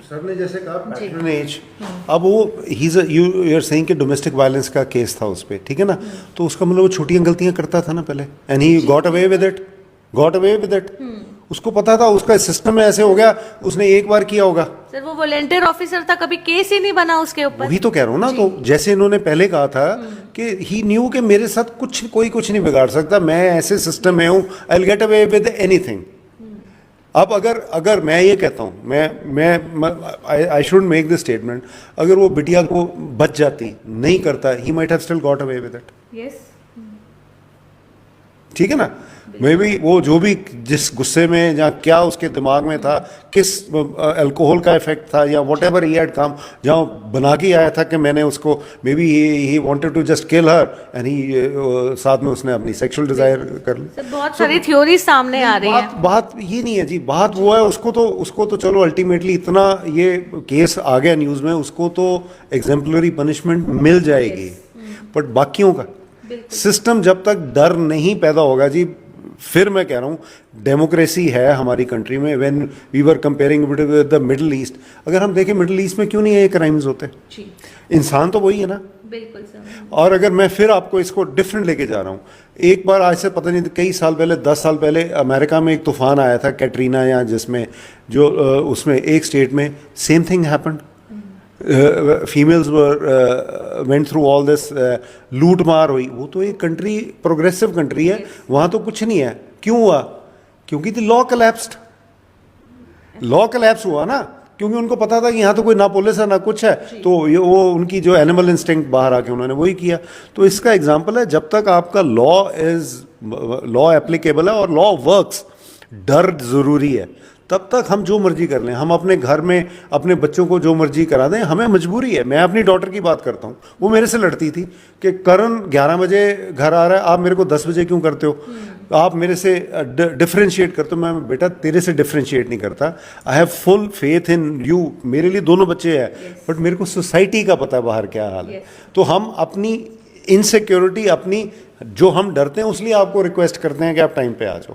सर ने जैसे कहा पैट्रनेज, अब वो यू आर सेइंग कि डोमेस्टिक वायलेंस का केस था उस पे, ठीक है ना, तो उसका मतलब वो छोटियां गलतियां करता था ना पहले, and he got away with it. उसको पता था उसका सिस्टम में ऐसे हो गया, उसने एक बार किया होगा। सर वो वॉलंटियर ऑफिसर था, कभी केस ही नहीं बना उसके ऊपर। वही तो कह रहा हूँ ना, तो जैसे इन्होंने पहले कहा था कि ही न्यू कि मेरे साथ कोई कुछ नहीं बिगाड़ सकता, मैं ऐसे सिस्टम में हूँ, I will get away with anything. अब अगर मैं ये कहता हूँ, मैं I should make this statement, अगर वो बिटिया को बच जाती, नहीं करता, he might have still got away with it. Yes, ठीक है ना। मे बी वो जो भी जिस गुस्से में या क्या उसके दिमाग में था, किस अल्कोहल का इफेक्ट था या whatever he had come, जहाँ बना के आया था कि मैंने उसको, maybe he wanted to just kill her and he साथ में उसने अपनी सेक्सुअल डिजायर कर ली। सर बहुत सारी थ्योरी सामने आ रही है। बात ये नहीं है जी, बात वो है, उसको तो चलो अल्टीमेटली इतना ये केस आ गया न्यूज़ में, उसको तो एग्जाम्पलरी पनिशमेंट मिल जाएगी, बट बाकियों का सिस्टम जब तक डर नहीं पैदा होगा जी, फिर मैं कह रहा हूँ डेमोक्रेसी है हमारी कंट्री में। When we were comparing with the Middle East, अगर हम देखें मिडिल ईस्ट में क्यों नहीं है ये क्राइम्स होते, इंसान तो वही है ना। बिल्कुल सर। और अगर मैं फिर आपको इसको डिफरेंट लेके जा रहा हूँ, एक बार आज से पता नहीं कई साल पहले, 10 साल पहले अमेरिका में एक तूफान आया था कैटरीना, या जिसमें जो उसमें एक स्टेट में same thing happened, females went through all this, लूट मार हुई। वो तो एक कंट्री, प्रोग्रेसिव कंट्री है, वहाँ तो कुछ नहीं है। क्यों हुआ? क्योंकि लॉ कलैप्स हुआ ना, क्योंकि उनको पता था कि यहाँ तो कोई ना पुलिस है ना कुछ है, तो ये वो उनकी जो एनिमल इंस्टिंक्ट बाहर आके उन्होंने वही किया। तो इसका एग्जाम्पल है, जब तक आपका लॉ एप्लीकेबल है और लॉ वर्क्स, डर ज़रूरी है, तब तक हम जो मर्जी कर लें। हम अपने घर में अपने बच्चों को जो मर्जी करा दें, हमें मजबूरी है। मैं अपनी डॉटर की बात करता हूँ, वो मेरे से लड़ती थी कि करण 11 बजे घर आ रहा है, आप मेरे को 10 बजे क्यों करते हो, आप मेरे से डिफ्रेंशिएट करते हो। मैं बेटा तेरे से डिफ्रेंशिएट नहीं करता, I have full faith in you. मेरे लिए दोनों बच्चे हैं, बट मेरे को सोसाइटी का पता है बाहर क्या हाल है। तो हम अपनी इनसिक्योरिटी, अपनी जो हम डरते हैं, उसलिए आपको रिक्वेस्ट करते हैं कि आप टाइम पे आ जाओ।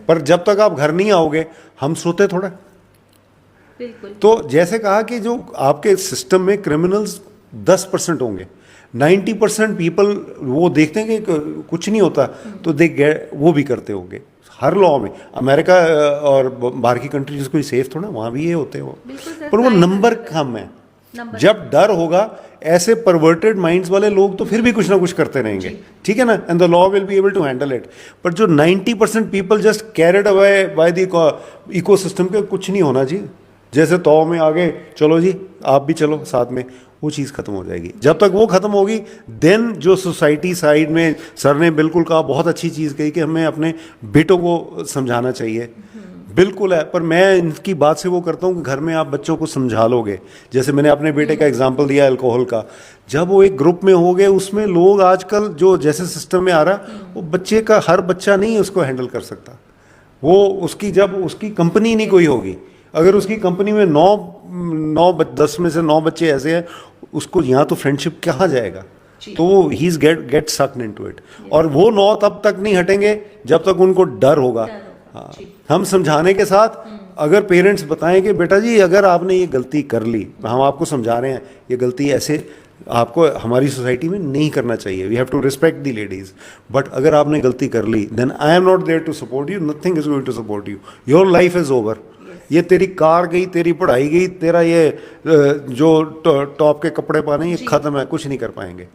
पर जब तक आप घर नहीं आओगे, हम सोते थोड़ा। बिल्कुल। तो जैसे कहा कि जो आपके सिस्टम में क्रिमिनल्स 10% होंगे, 90% पीपल वो देखते हैं कि कुछ नहीं होता, तो वो भी करते होंगे। हर लॉ में, अमेरिका और बाहर की कंट्रीज कोई सेफ थोड़ा, वहाँ भी ये होते हो, पर वो नंबर कम है। जब डर होगा, ऐसे परवर्टेड माइंड्स वाले लोग तो फिर भी कुछ ना कुछ करते रहेंगे, ठीक है ना, and the law will be able to handle it. But जो 90% people just carried away by the ecosystem के, कुछ नहीं होना जी। जैसे तौ में आगे चलो जी, आप भी चलो साथ में, वो चीज़ खत्म हो जाएगी। जब तक वो खत्म होगी, देन जो सोसाइटी साइड में, सर ने बिल्कुल कहा, बहुत अच्छी चीज़ कही कि हमें अपने बेटों को समझाना चाहिए, बिल्कुल है। पर मैं इनकी बात से वो करता हूँ कि घर में आप बच्चों को समझा लोगे, जैसे मैंने अपने बेटे का एग्जांपल दिया अल्कोहल का, जब वो एक ग्रुप में हो गए, उसमें लोग आजकल जो जैसे सिस्टम में आ रहा, वो बच्चे का, हर बच्चा नहीं उसको हैंडल कर सकता। वो उसकी, जब उसकी कंपनी नहीं कोई होगी, अगर उसकी कंपनी में 10 में से 9 बच्चे ऐसे हैं, उसको यहाँ तो फ्रेंडशिप कहाँ जाएगा, तो वो he is get sucked into it. और वो 9 तब तक नहीं हटेंगे जब तक उनको डर होगा। हाँ, हम समझाने के साथ, अगर पेरेंट्स बताएं कि बेटा जी अगर आपने ये गलती कर ली, हम आपको समझा रहे हैं, ये गलती ऐसे आपको हमारी सोसाइटी में नहीं करना चाहिए, we have to respect the ladies, but अगर आपने गलती कर ली, then I am not there to support you, nothing is going to support you, your life is over. ये तेरी कार गई, तेरी पढ़ाई गई, तेरा ये जो टॉप के कपड़े पाने, ये खत्म है, कुछ नहीं कर पाएंगे।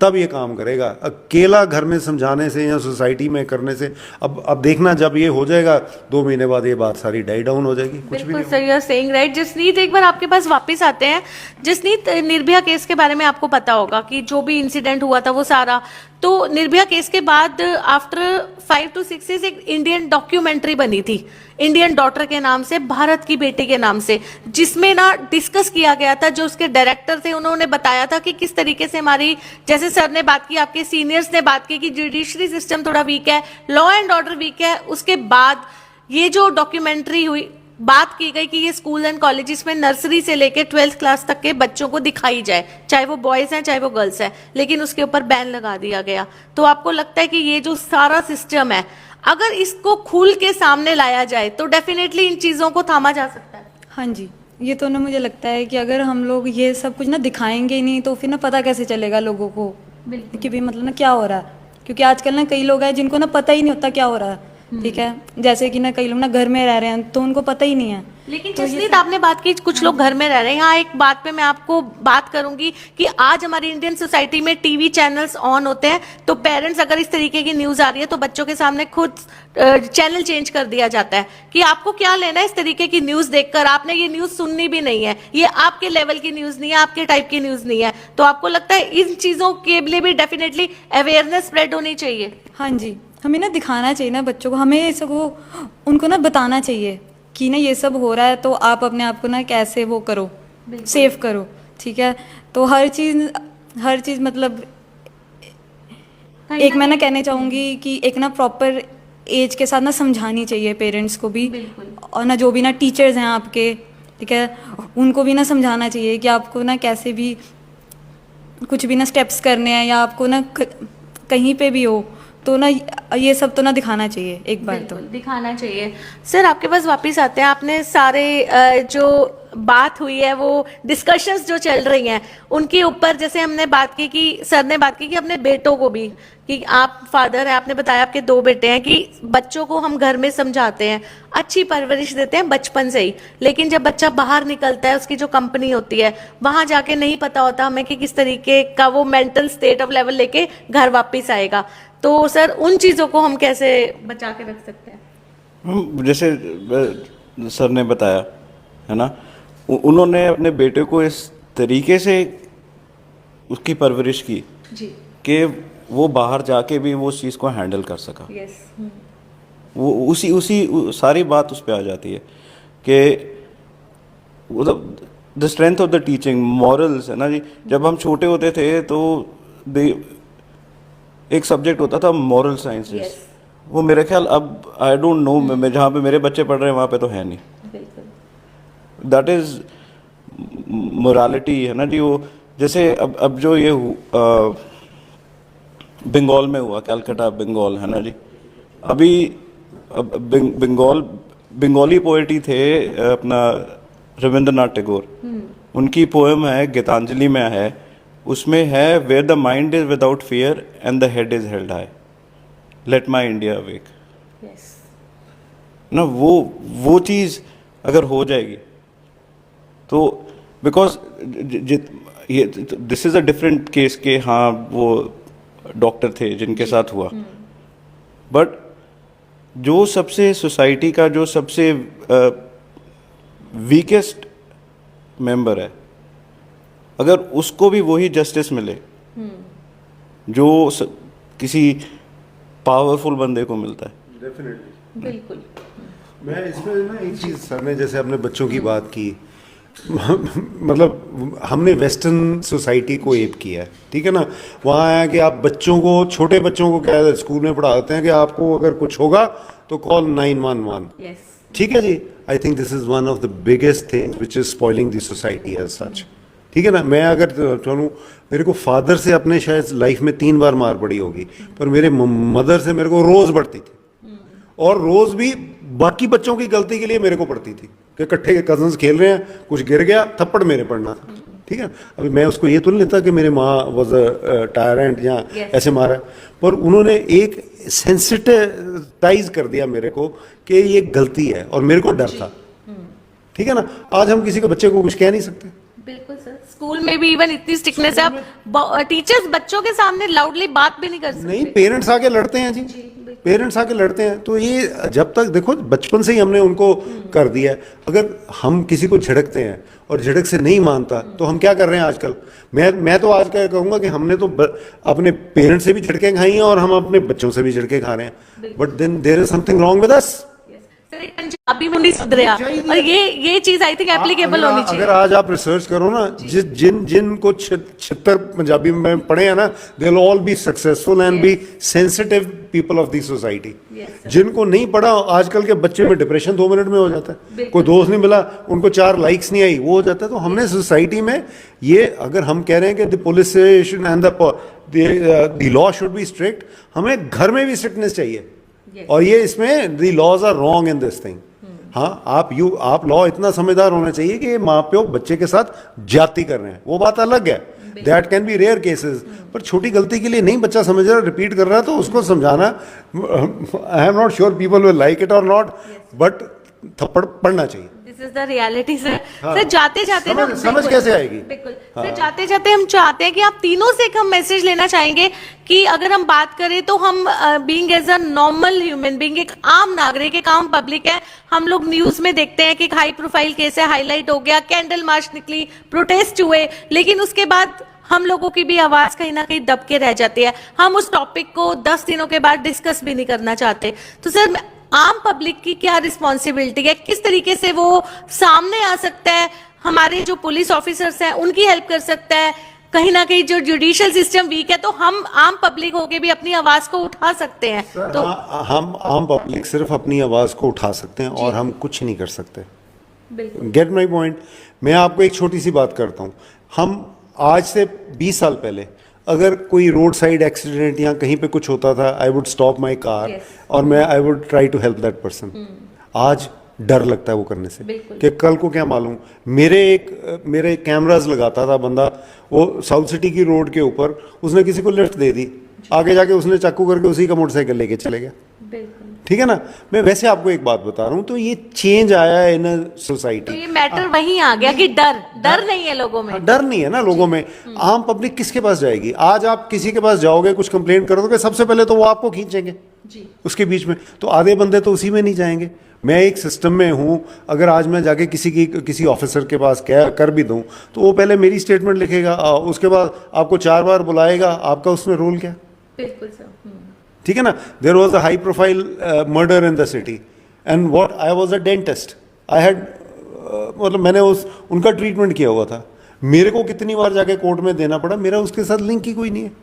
तब ये काम करेगा। अकेला घर में समझाने से या सोसाइटी में करने से, अब देखना जब ये हो जाएगा 2 महीने बाद ये बात सारी डाई डाउन हो जाएगी, कुछ भी नहीं। सही है, सेइंग राइट। जसनीत, एक बार आपके पास वापस आते हैं। जसनीत, निर्भया केस के बारे में आपको पता होगा कि जो भी इंसिडेंट हुआ था वो सारा, तो निर्भया केस के बाद आफ्टर 5 to 6 years एक इंडियन डॉक्यूमेंट्री बनी थी, इंडियन डॉटर के नाम से, भारत की बेटी के नाम से, जिसमें ना डिस्कस किया गया था। जो उसके डायरेक्टर थे उन्होंने बताया था कि किस तरीके से हमारी, जैसे सर ने बात की, आपके सीनियर्स ने बात की कि जुडिशरी सिस्टम थोड़ा वीक है, लॉ एंड ऑर्डर वीक है। उसके बाद ये जो डॉक्यूमेंट्री हुई, बात की गई कि ये स्कूल एंड कॉलेजेस में नर्सरी से लेकर 12th क्लास तक के बच्चों को दिखाई जाए, चाहे वो बॉयज हैं चाहे वो गर्ल्स हैं, लेकिन उसके ऊपर बैन लगा दिया गया। तो आपको लगता है कि ये जो सारा सिस्टम है, अगर इसको खुल के सामने लाया जाए तो डेफिनेटली इन चीजों को थामा जा सकता है? हाँ जी, ये तो ना मुझे लगता है कि अगर हम लोग ये सब कुछ ना दिखाएंगे ही नहीं तो फिर ना पता कैसे चलेगा लोगों को कि भी मतलब ना क्या हो रहा है। क्योंकि आजकल ना कई लोग हैं जिनको ना पता ही नहीं होता क्या हो रहा है, ठीक है। जैसे कि ना कई लोग ना घर में रह रहे हैं तो उनको पता ही नहीं है। लेकिन जसनीत, आपने बात की कुछ लोग घर में रह रहे हैं, यहाँ एक बात पे मैं आपको बात करूंगी कि आज हमारी इंडियन सोसाइटी में टीवी चैनल्स ऑन होते हैं, तो पेरेंट्स अगर इस तरीके की न्यूज आ रही है तो बच्चों के सामने खुद चैनल चेंज कर दिया जाता है कि आपको क्या लेना है इस तरीके की न्यूज देखकर, आपने ये न्यूज सुननी भी नहीं है, ये आपके लेवल की न्यूज नहीं है, आपके टाइप की न्यूज नहीं है। तो आपको लगता है इन चीजों के लिए भी डेफिनेटली अवेयरनेस स्प्रेड होनी चाहिए? हाँ जी, हमें ना दिखाना चाहिए ना बच्चों को, हमें इसको उनको ना बताना चाहिए कि ना ये सब हो रहा है तो आप अपने आप को ना कैसे वो करो, सेव करो, ठीक है। तो हर चीज़ मतलब एक मैं ना कहने चाहूँगी कि एक ना प्रॉपर एज के साथ ना समझानी चाहिए पेरेंट्स को भी, और ना जो भी ना टीचर्स हैं आपके, ठीक है, उनको भी ना समझाना चाहिए कि आपको ना कैसे भी कुछ भी ना स्टेप्स करने हैं या आपको ना कहीं पे भी हो तो ना ये सब तो ना दिखाना चाहिए एक बार तो दिखाना चाहिए। सर आपके पास वापस आते हैं, आपने सारे जो बात हुई है वो डिस्कशंस जो चल रही हैं उनके ऊपर, जैसे हमने बात की कि सर ने बात की कि अपने बेटों को भी, कि आप फादर हैं, आपने बताया आपके 2 बेटे हैं, कि बच्चों को हम घर में समझाते हैं, अच्छी परवरिश देते हैं बचपन से ही, लेकिन जब बच्चा बाहर निकलता है, उसकी जो कंपनी होती है वहां जाके नहीं पता होता हमें कि किस तरीके का वो मेंटल स्टेट ऑफ लेवल लेके घर वापस आएगा। तो सर उन चीजों को हम कैसे बचा के रख सकते हैं? जैसे सर ने बताया है ना, उन्होंने अपने बेटे को इस तरीके से उसकी परवरिश की जी कि वो बाहर जाके भी वो उस चीज़ को हैंडल कर सका। यस वो उसी सारी बात उस पर आ जाती है कि मतलब the strength of the teaching, morals है ना जी। जब हम छोटे होते थे तो एक सब्जेक्ट होता था मॉरल साइंसेस, वो मेरे ख्याल अब आई डोंट नो, मैं जहाँ पे मेरे बच्चे पढ़ रहे हैं वहाँ पे तो है नहीं। दैट इज मोरालिटी है ना जी। वो जैसे अब जो ये बंगाल में हुआ, कलकत्ता बंगाल है ना जी, अभी बंगाली पोएट ही थे अपना रविंद्रनाथ टैगोर, उनकी पोएम है गीतांजलि में है, उसमें है where the mind is without fear and the head is held high, let my India awake. ना वो चीज़ अगर हो जाएगी तो because this is a different case के, हाँ वो डॉक्टर थे जिनके साथ हुआ, बट जो सबसे सोसाइटी का जो सबसे वीकेस्ट मेंबर है, अगर उसको भी वही जस्टिस मिले जो किसी पावरफुल बंदे को मिलता है। डेफिनेटली, बिल्कुल। मैं इसमें ना एक चीज़, सर ने जैसे अपने बच्चों की बात की, मतलब हमने वेस्टर्न सोसाइटी को एप किया है, ठीक है ना। वहाँ है कि आप बच्चों को, छोटे बच्चों को क्या स्कूल में पढ़ाते हैं कि आपको अगर कुछ होगा तो कॉल 911, ठीक है जी। I think this is one of the biggest thing which is spoiling the society as such, ठीक है ना। मैं अगर चलूँ, मेरे को फादर से अपने शायद लाइफ में 3 बार मार पड़ी होगी, पर मेरे मदर से मेरे को रोज़ पड़ती थी, और रोज़ भी बाकी बच्चों की गलती के लिए मेरे को पड़ती थी कि इकट्ठे कजन्स खेल रहे हैं, कुछ गिर गया, थप्पड़ मेरे पड़ना था, ठीक है। अभी मैं उसको ये तो नहीं लेता कि मेरे माँ वॉज अ टायरेंट या ऐसे मारा, पर उन्होंने एक सेंसिटाइज कर दिया मेरे को कि ये गलती है, और मेरे को डर था, ठीक है ना। आज हम किसी को बच्चे को कुछ कह नहीं सकते। बिल्कुल सर, स्कूल में भी इवन इतनी स्ट्रिक्टनेस है, अब टीचर्स बच्चों के सामने लाउडली बात भी नहीं कर सकते। नहीं, पेरेंट्स आके लड़ते हैं जी, पेरेंट्स आके लड़ते हैं। तो ये जब तक देखो बचपन से ही हमने उनको कर दिया है, अगर हम किसी को झिड़कते हैं और झिड़क से नहीं मानता तो हम क्या कर रहे हैं आजकल। मैं तो आज क्या कहूँगा कि हमने तो अपने पेरेंट्स से भी झिड़के खाई हैं और हम अपने बच्चों से भी झिड़के खा रहे हैं, but then there is something wrong with us. Sir, एक पंजाबी मुंडी सुधरिया, और ये चीज आई थिंक एप्लीकेबल होनी चाहिए। अगर आज आप रिसर्च करो ना, जिनको 76 पंजाबी में पढ़े हैं ना, they will all be successful and be sensitive people of the society. जिनको नहीं पढ़ा, आजकल के बच्चे में डिप्रेशन 2 मिनट में हो जाता है, कोई दोस्त नहीं मिला, उनको 4 लाइक्स नहीं आई, वो हो जाता है। तो हमने सोसाइटी में ये, अगर हम कह रहे हैं कि the police and the law should be strict, हमें घर में भी स्ट्रिक्टनेस चाहिए। और ये इसमें the laws are wrong in this thing. हाँ, आप लॉ इतना समझदार होना चाहिए कि माँ प्यो बच्चे के साथ ज्यादती कर रहे हैं, वो बात अलग है, that can be rare cases. पर छोटी गलती के लिए नहीं बच्चा समझ रहा, रिपीट कर रहा है, तो उसको समझाना, आई am not sure people will like it और नॉट, बट थप्पड़ पड़ना चाहिए। This is the reality sir. Sir, जाते जाते ना, समझ कैसे आएगी? बिल्कुल सर, जाते जाते हम चाहते हैं कि आप तीनों से एक हम मैसेज लेना चाहेंगे कि अगर हम बात करें तो हम being as a normal human being, एक आम नागरिक, एक आम पब्लिक है, हम लोग न्यूज में देखते हैं कि हाई प्रोफाइल केस है, हाईलाइट हो गया, कैंडल मार्च निकली, प्रोटेस्ट हुए, लेकिन उसके बाद हम लोगों की भी आवाज कहीं ना कहीं दब के रह जाती है। हम उस टॉपिक को 10 दिनों के बाद डिस्कस भी नहीं करना चाहते। तो सर, आम पब्लिक की क्या रिस्पॉन्सिबिलिटी है, किस तरीके से वो सामने आ सकता है, हमारे जो पुलिस ऑफिसर्स हैं उनकी हेल्प कर सकता है, कहीं ना कहीं जो जुडिशियल सिस्टम वीक है तो हम आम पब्लिक होके भी अपनी आवाज को उठा सकते हैं? तो हम आम पब्लिक सिर्फ अपनी आवाज को उठा सकते हैं और हम कुछ नहीं कर सकते। Get my point. मैं आपको एक छोटी सी बात करता हूँ। हम आज से 20 साल पहले अगर कोई रोड साइड एक्सीडेंट या कहीं पे कुछ होता था, I would stop my car और I would try to help that person. आज डर लगता है वो करने से कि कल को क्या मालूम। मेरे कैमरास लगाता था बंदा, वो साउथ सिटी की रोड के ऊपर, उसने किसी को लिफ्ट दे दी, आगे जाके उसने चाकू करके उसी का मोटरसाइकिल लेके चले गया। ठीक है ना? मैं वैसे आपको एक बात बता रहा हूँ, तो ये चेंज आया है इन सोसाइटी। तो ये मैटर वहीं आ गया कि डर नहीं है लोगों में। डर नहीं है ना लोगों में। आम पब्लिक किसके पास जाएगी? आज आप किसी के पास जाओगे, कुछ कंप्लेंट करोगे, सबसे पहले तो वो आपको खींचेंगे उसके बीच में, तो आधे बंदे तो उसी में नहीं जाएंगे। मैं एक सिस्टम में हूँ, अगर आज मैं जाके किसी ऑफिसर के पास कर भी दूँ तो वो पहले मेरी स्टेटमेंट लिखेगा, उसके बाद आपको 4 बार बुलाएगा, आपका उसमें रोल क्या? बिल्कुल सर। ठीक है ना? There was a high profile murder in the city and what, I was a dentist, I had मतलब मैंने उनका ट्रीटमेंट किया हुआ था, मेरे को कितनी बार जाके कोर्ट में देना पड़ा, मेरा उसके साथ लिंक ही कोई नहीं है।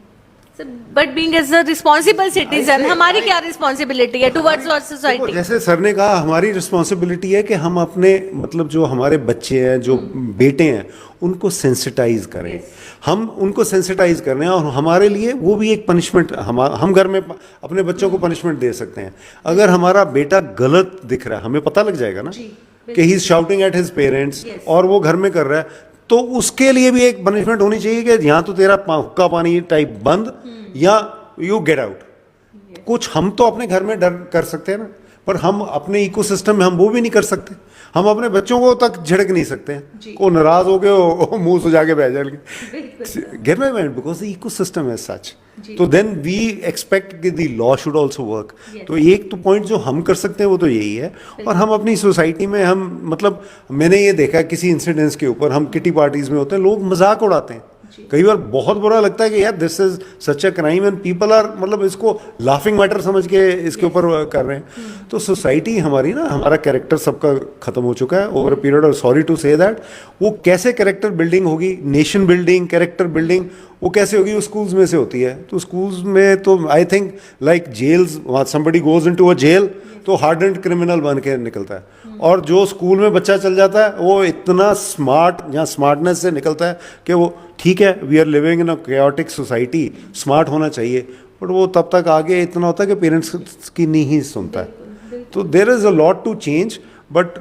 But being as a responsible citizen, हमारी क्या रिस्पॉन्सिबिलिटी है टुवर्ड्स आवर सोसाइटी? जैसे सर ने कहा, हमारी रिस्पॉन्सिबिलिटी है कि हम अपने मतलब जो हमारे बच्चे हैं, जो बेटे हैं, उनको सेंसिटाइज करें। हम उनको सेंसिटाइज कर रहे हैं और हमारे लिए वो भी एक पनिशमेंट, हम घर में अपने बच्चों को पनिशमेंट दे सकते हैं। अगर हमारा बेटा गलत दिख रहा है, हमें पता लग जाएगा ना कि he is shouting at his parents और वो घर में कर रहा है, तो उसके लिए भी एक पनिशमेंट होनी चाहिए कि यहाँ तो तेरा हुक्का पानी टाइप बंद या यू गेट आउट। कुछ हम तो अपने घर में डर कर सकते हैं ना, पर हम अपने इकोसिस्टम में हम वो भी नहीं कर सकते। हम अपने बच्चों को तक झिड़क नहीं सकते हैं, को नाराज हो गए मुंह सुजा के बैठ जाएंगे। Gate my point? Because the ecosystem is such, तो देन वी एक्सपेक्ट कि the law should also work. तो एक तो पॉइंट जो हम कर सकते हैं वो तो यही है। और हम अपनी सोसाइटी में हम मतलब मैंने ये देखा किसी इंसिडेंट्स के ऊपर, हम किटी पार्टीज में होते हैं, लोग मजाक उड़ाते हैं, कई बार बहुत बुरा लगता है कि यार this is such a crime and people are मतलब इसको लाफिंग मैटर समझ के इसके ऊपर कर रहे हैं। तो सोसाइटी हमारी ना, हमारा कैरेक्टर सबका खत्म हो चुका है over a period of, sorry to say that. वो कैसे कैरेक्टर बिल्डिंग होगी, नेशन बिल्डिंग, कैरेक्टर बिल्डिंग, वो कैसे होगी? वो स्कूल्स में से होती है। तो स्कूल्स में तो I think like jails, somebody goes into a jail तो हार्डेंड क्रिमिनल बन के निकलता है, और जो स्कूल में बच्चा चल जाता है वो इतना स्मार्ट या स्मार्टनेस से निकलता है कि वो ठीक है, we are living in a chaotic society, smart होना चाहिए, बट वो तब तक आगे इतना होता है कि पेरेंट्स की नहीं सुनता है। तो there is a lot to change, but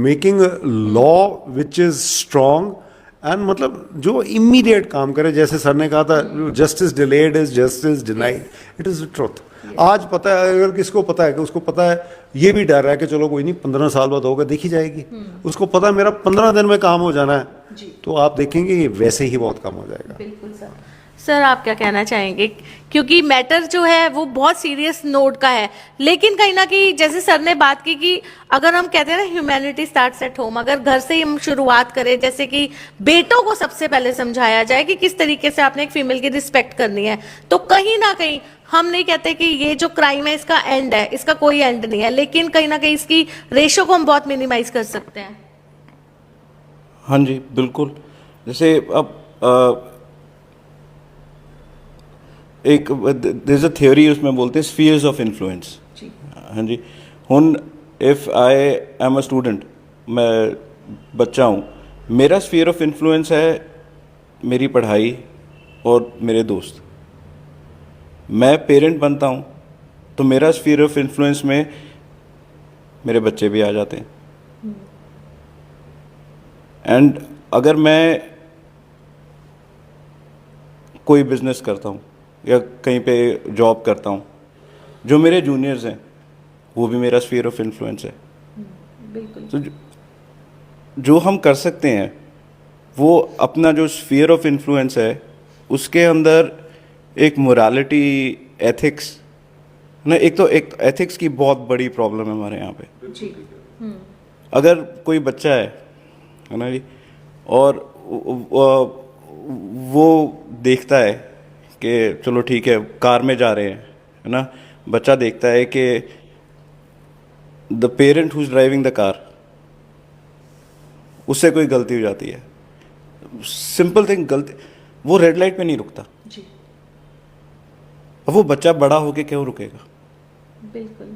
making law which is strong and मतलब जो इमीडिएट काम करे, जैसे सर ने कहा था, justice delayed is justice denied, it is the truth. आज पता है, अगर किसको पता है कि उसको पता है, ये भी डर है कि चलो कोई नहीं 15 साल बाद होगा, देखी जाएगी, उसको पता है मेरा 15 दिन में काम हो जाना है, तो आप देखेंगे ये वैसे ही बहुत कम हो जाएगा। बिल्कुल सर। सर, आप क्या कहना चाहेंगे? क्योंकि मैटर जो है वो बहुत सीरियस नोट का है, लेकिन कहीं ना कहीं जैसे सर ने बात की कि अगर हम कहते हैं ना ह्यूमैनिटी स्टार्ट्स एट होम, अगर घर से ही हम शुरुआत करें, जैसे कि बेटों को सबसे पहले समझाया जाए कि किस तरीके से आपने एक फीमेल की रिस्पेक्ट करनी है, तो कहीं ना कहीं हम नहीं कहते कि ये जो क्राइम है इसका एंड है, इसका कोई एंड नहीं है, लेकिन कहीं ना कहीं इसकी रेशो को हम बहुत मिनिमाइज कर सकते हैं। हाँ जी बिल्कुल। जैसे अब एक देयर इज अ थ्योरी, उसमें बोलते हैं स्फीयर्स ऑफ इन्फ्लुएंस। हाँ जी। हुन if I am a student, मैं बच्चा हूँ, मेरा स्फीयर ऑफ इन्फ्लुएंस है मेरी पढ़ाई और मेरे दोस्त। मैं पेरेंट बनता हूँ तो मेरा स्फीयर ऑफ इन्फ्लुएंस में मेरे बच्चे भी आ जाते हैं। एंड अगर मैं कोई बिजनेस करता हूँ या कहीं पे जॉब करता हूँ, जो मेरे जूनियर्स हैं वो भी मेरा स्फीयर ऑफ इन्फ्लुएंस है। बिल्कुल। तो जो हम कर सकते हैं वो अपना जो स्फीयर ऑफ इन्फ्लुएंस है उसके अंदर एक मोरालिटी, एथिक्स ना, एक तो एक एथिक्स की बहुत बड़ी प्रॉब्लम है हमारे यहाँ पे। अगर कोई बच्चा है ना जी, और वो देखता है कि चलो ठीक है कार में जा रहे हैं, है ना, बच्चा देखता है कि the parent who is driving the car, उससे कोई गलती हो जाती है, सिंपल थिंग, गलती, वो रेड लाइट पे नहीं रुकता। जी अब वो बच्चा बड़ा होके क्यों रुकेगा? बिल्कुल।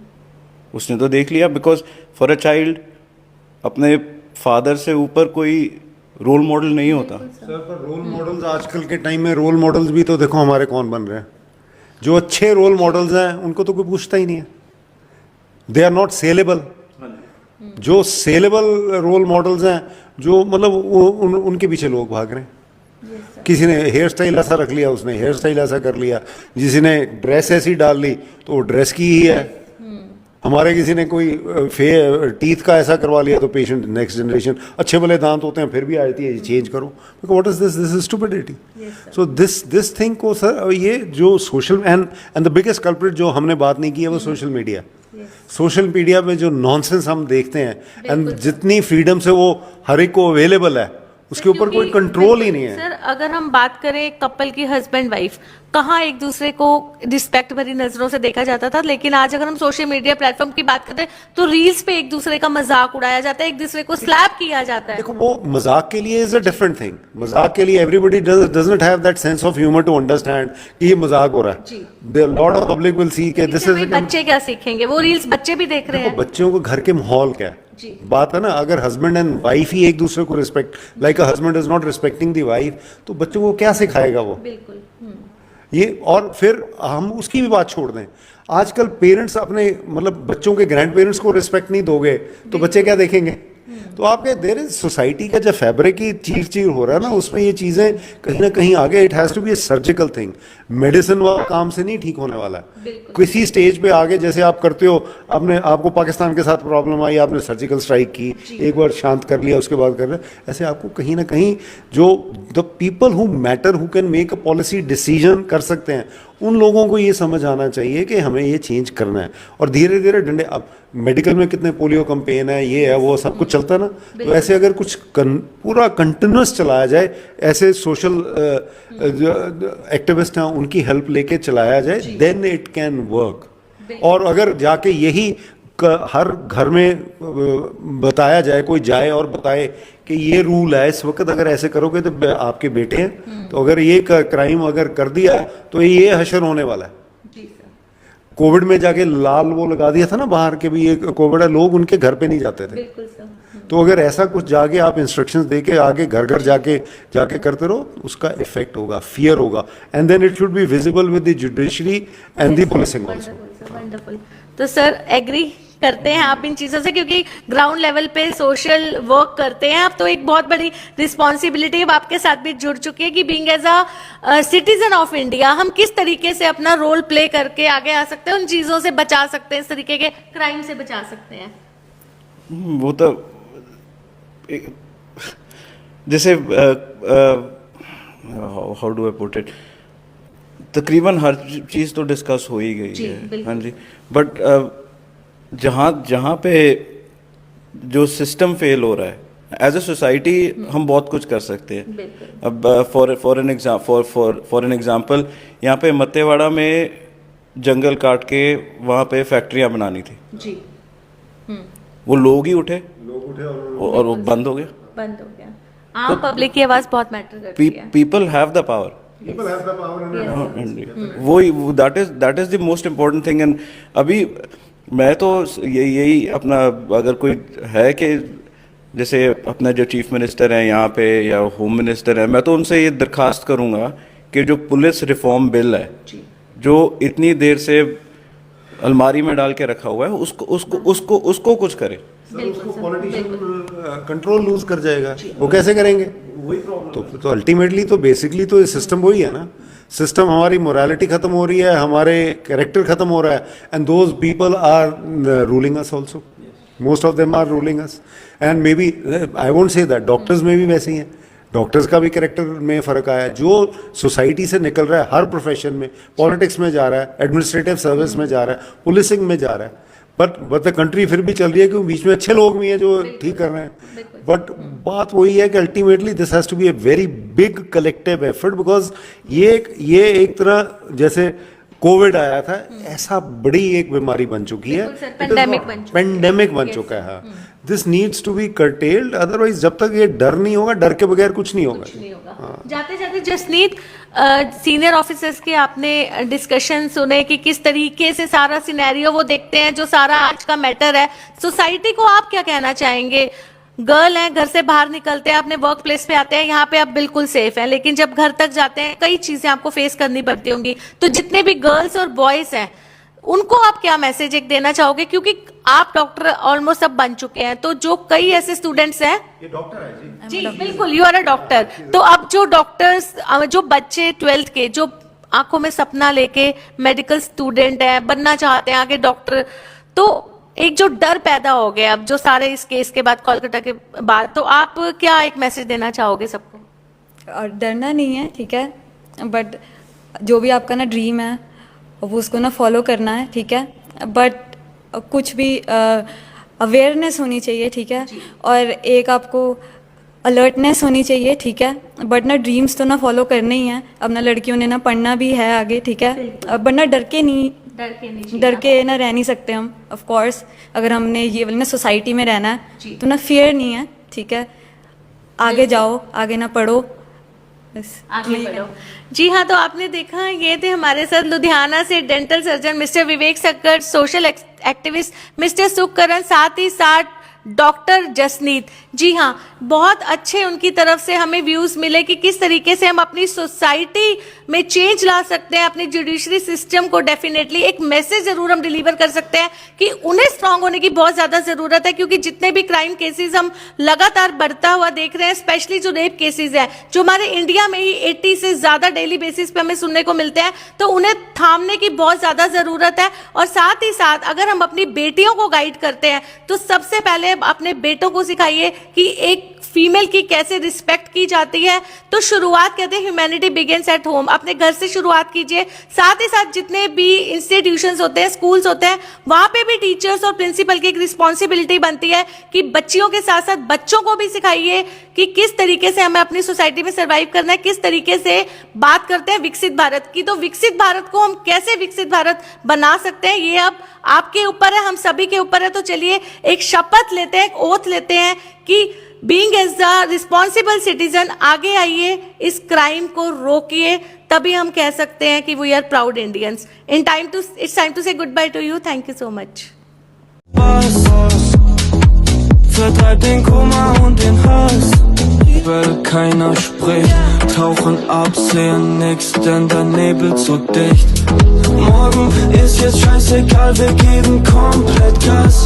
उसने तो देख लिया। बिकॉज फॉर अ चाइल्ड अपने फादर से ऊपर कोई रोल मॉडल नहीं होता। सर पर रोल मॉडल्स आजकल के टाइम में, रोल मॉडल्स भी तो देखो हमारे कौन बन रहे हैं। जो अच्छे रोल मॉडल्स हैं उनको तो कोई पूछता ही नहीं है, दे आर नॉट सेलेबल। जो सेलेबल रोल मॉडल्स हैं, जो मतलब उनके पीछे लोग भाग रहे हैं। किसी ने हेयर स्टाइल ऐसा रख लिया, उसने हेयर स्टाइल ऐसा कर लिया, किसी ने ड्रेस ऐसी डाल ली तो वो ड्रेस की ही है। हमारे किसी ने कोई टीथ का ऐसा करवा लिया तो पेशेंट, नेक्स्ट जनरेशन, अच्छे भले दांत होते हैं फिर भी आती है चेंज करो। What is this is stupidity. So this thing को सर, ये जो social and the biggest culprit जो हमने बात नहीं की है वो सोशल मीडिया। सोशल मीडिया में जो नॉनसेंस हम देखते हैं, एंड जितनी फ्रीडम से वो हर एक को अवेलेबल है, उसके ऊपर कोई कंट्रोल ही नहीं है। सर अगर हम बात करें कपल की, हस्बैंड वाइफ, कहाँ एक दूसरे को रिस्पेक्ट भरी नजरों से देखा जाता था, लेकिन आज अगर हम सोशल मीडिया प्लेटफॉर्म की बात करते हैं तो रील्स पे एक दूसरे का मजाक उड़ाया जाता है, एक दूसरे को स्लैप किया जाता है। देखो वो मजाक के लिए इज अ डिफरेंट थिंग। मजाक के लिए everybody doesn't have that sense of humour to understand कि ये मजाक हो रहा है। The lot of public will see कि दिस इज, बच्चे क्या सीखेंगे, वो रील्स बच्चे भी देख रहे हैं। बच्चों को घर के माहौल क्या है, बात है ना। अगर हस्बैंड एंड वाइफ ही एक दूसरे को respect, like a husband is not respecting the wife, तो बच्चों को क्या सिखाएगा वो? बिल्कुल। ये, और फिर हम उसकी भी बात छोड़ दें, आजकल पेरेंट्स अपने मतलब बच्चों के ग्रैंड पेरेंट्स को रिस्पेक्ट नहीं दोगे तो बच्चे क्या देखेंगे? तो आपके देर इज सोसाइटी का जो फैब्रिक ही चीर हो रहा है ना, उसमें ये चीज़ें कहीं ना कहीं आगे, it has to be a surgical thing. Medicine वाला काम से नहीं ठीक होने वाला है। किसी स्टेज पे आगे, जैसे आप करते हो, आपको पाकिस्तान के साथ प्रॉब्लम आई, आपने सर्जिकल स्ट्राइक की, एक बार शांत कर लिया, उसके बाद कर रहे, ऐसे आपको कहीं ना कहीं जो the people who matter, who can make a policy decision कर सकते हैं, उन लोगों को ये समझ आना चाहिए कि हमें ये चेंज करना है। और धीरे धीरे डंडे, अब मेडिकल में कितने पोलियो कैंपेन है, ये है वो सब कुछ चलता है ना, तो ऐसे अगर कुछ पूरा कंटिन्यूस चलाया जाए, ऐसे सोशल एक्टिविस्ट हैं उनकी हेल्प लेके चलाया जाए, देन इट कैन वर्क। और अगर जाके यही हर घर में बताया जाए, कोई जाए और बताए कि ये रूल है, इस वक्त अगर ऐसे करोगे तो आपके बेटे हैं, तो अगर ये क्राइम अगर कर दिया तो ये हशर होने वाला है। कोविड में जाके लाल वो लगा दिया था ना बाहर के भी, ये कोविड है, लोग उनके घर पे नहीं जाते थे। बिल्कुल सर। तो अगर ऐसा कुछ जाके आप इंस्ट्रक्शंस देके आगे घर घर जाके करते रहो, उसका इफेक्ट होगा, फियर होगा, and then it should be visible with the judiciary and the policing also. Wonderful. तो सर एग्री करते हैं आप इन चीज़ों से, क्योंकि ग्राउंड लेवल पे सोशल वर्क करते हैं आप, तो एक बहुत बड़ी रिस्पॉन्सिबिलिटी अब आपके साथ भी जुड़ चुकी है कि being as a citizen of India हम किस तरीके से अपना रोल प्ले करके आगे आ सकते हैं, उन चीज़ों से बचा सकते हैं, इस तरीके के क्राइम से बचा सकते हैं। वो तो जैसे how do I put it, तकरीबन हर चीज़ तो डिस्कस हो ही गई है। हाँ जी, बट जहाँ पे जो सिस्टम फेल हो रहा है, एज अ सोसाइटी हम बहुत कुछ कर सकते हैं। अब फॉर एन एग्जांपल यहाँ पे मत्तेवाड़ा में जंगल काट के वहाँ पे फैक्ट्रियाँ बनानी थी। जी, वो लोग ही उठे और वो बंद हो गया। बंद हो गया। आम पब्लिक की आवाज बहुत मैटर करती है। People have the power. वही that is the most important thing. And अभी मैं तो यही अपना, अगर कोई है कि जैसे अपना जो चीफ मिनिस्टर हैं यहाँ पे या होम मिनिस्टर है, मैं तो उनसे ये दरखास्त करूँगा कि जो पुलिस रिफॉर्म बिल है जो इतनी देर से अलमारी में डाल के रखा हुआ है, उसको कुछ करे। उसको पॉलिटिशियन कंट्रोल लूज कर जाएगा, वो कैसे करेंगे? वही प्रॉब्लम। तो अल्टीमेटली तो बेसिकली तो ये सिस्टम वही है ना। सिस्टम, हमारी मोरालिटी खत्म हो रही है, हमारे कैरेक्टर खत्म हो रहा है, and those people are ruling us also. Most of them are ruling us, and maybe I won't say that doctors में भी वैसे ही हैं। डॉक्टर्स का भी कैरेक्टर में फ़र्क आया है। जो सोसाइटी से निकल रहा है हर प्रोफेशन में, पॉलिटिक्स में जा रहा है, एडमिनिस्ट्रेटिव सर्विस में जा रहा है, पुलिसिंग में जा रहा है, बट द कंट्री फिर भी चल रही है क्योंकि बीच में अच्छे लोग भी हैं जो ठीक कर रहे हैं। बट बात वही है कि ultimately this has to be a very big collective effort, because ये एक तरह जैसे कोविड आया था, ऐसा बड़ी एक बीमारी बन चुकी है, पेंडेमिक बन चुका है। This needs to be curtailed, otherwise जब तक ये डर नहीं होगा, डर के बगैर कुछ नहीं होगा। जाते जाते जसनीत, सीनियर ऑफिसर्स के आपने डिस्कशन सुने कि किस तरीके से सारा सिनेरियो वो देखते हैं, जो सारा आज का मैटर है। सोसाइटी को आप क्या कहना चाहेंगे? गर्ल हैं, घर से बाहर निकलते हैं, अपने वर्क प्लेस पे आते हैं, यहाँ पे आप बिल्कुल सेफ हैं, लेकिन जब घर तक जाते हैं कई चीजें आपको फेस करनी पड़ती होंगी। तो जितने भी गर्ल्स और बॉयज हैं उनको आप क्या मैसेज एक देना चाहोगे? क्योंकि आप डॉक्टर ऑलमोस्ट सब बन चुके हैं, तो जो कई ऐसे स्टूडेंट्स हैं, ये डॉक्टर है जी बिल्कुल, यू आर अ डॉक्टर, तो अब जो डॉक्टर्स, जो बच्चे 12th के जो आंखों में सपना लेके मेडिकल स्टूडेंट है, बनना चाहते हैं आगे डॉक्टर, तो एक जो डर पैदा हो गया अब जो सारे इस केस के बाद, कोलकाता के बाद, तो आप क्या एक मैसेज देना चाहोगे सबको? और डरना नहीं है, ठीक है, बट जो भी आपका ना ड्रीम है वो उसको ना फॉलो करना है, ठीक है, बट कुछ भी अवेयरनेस होनी चाहिए, ठीक है, और एक आपको अलर्टनेस होनी चाहिए, ठीक है, बट ना ड्रीम्स तो ना फॉलो करने ही हैं। अब ना लड़कियों ने ना पढ़ना भी है आगे, ठीक है, बट ना डर के ना रह नहीं सकते हम। ऑफ कोर्स अगर हमने ये वाली ना सोसाइटी में रहना है तो ना फियर नहीं है, ठीक है, आगे जाओ, आगे ना पढ़ो, आगे बढ़ो। जी हाँ, तो आपने देखा, ये थे हमारे साथ लुधियाना से डेंटल सर्जन मिस्टर विवेक सक्कर, सोशल एक्टिविस्ट मिस्टर सुखकरण, साथ ही साथ डॉक्टर जसनीत। जी हाँ, बहुत अच्छे उनकी तरफ से हमें व्यूज मिले कि किस तरीके से हम अपनी सोसाइटी में चेंज ला सकते हैं, अपनी जुडिशरी सिस्टम को डेफिनेटली एक मैसेज जरूर हम डिलीवर कर सकते हैं कि उन्हें स्ट्रांग होने की बहुत ज्यादा जरूरत है, क्योंकि जितने भी क्राइम केसेस हम लगातार बढ़ता हुआ देख रहे हैं, स्पेशली जो रेप केसेस हैं, जो हमारे इंडिया में ही 80 से ज्यादा डेली बेसिस पे हमें सुनने को मिलते हैं, तो उन्हें थामने की बहुत ज्यादा जरूरत है। और साथ ही साथ अगर हम अपनी बेटियों को गाइड करते हैं तो सबसे पहले अपने बेटों को सिखाइए कि एक फीमेल की कैसे रिस्पेक्ट की जाती है। तो शुरुआत कहते हैं ह्यूमैनिटी बिगिंस एट होम, अपने घर से शुरुआत कीजिए। साथ ही साथ जितने भी इंस्टीट्यूशंस होते हैं, स्कूल्स होते हैं, वहां पे भी टीचर्स और प्रिंसिपल की एक रिस्पॉन्सिबिलिटी बनती है कि बच्चियों के साथ साथ बच्चों को भी सिखाइए कि किस तरीके से हमें अपनी सोसाइटी में सर्वाइव करना है, किस तरीके से बात करते हैं विकसित भारत की। तो विकसित भारत को हम कैसे विकसित भारत बना सकते हैं, ये अब आपके ऊपर है, हम सभी के ऊपर है। तो चलिए एक शपथ लेते हैं, एक ओथ लेते हैं कि being as the responsible citizen आगे आइए, इस क्राइम को रोकिए, तभी हम कह सकते हैं कि we are proud Indians. It's time to say goodbye to you. Thank you so much. Vertreibt den Kummer und den Hass, weil keiner spricht, tauchen ab, sehen nix, denn der Nebel zu dicht. Morgen ist jetzt scheißegal, wir geben komplett Gas.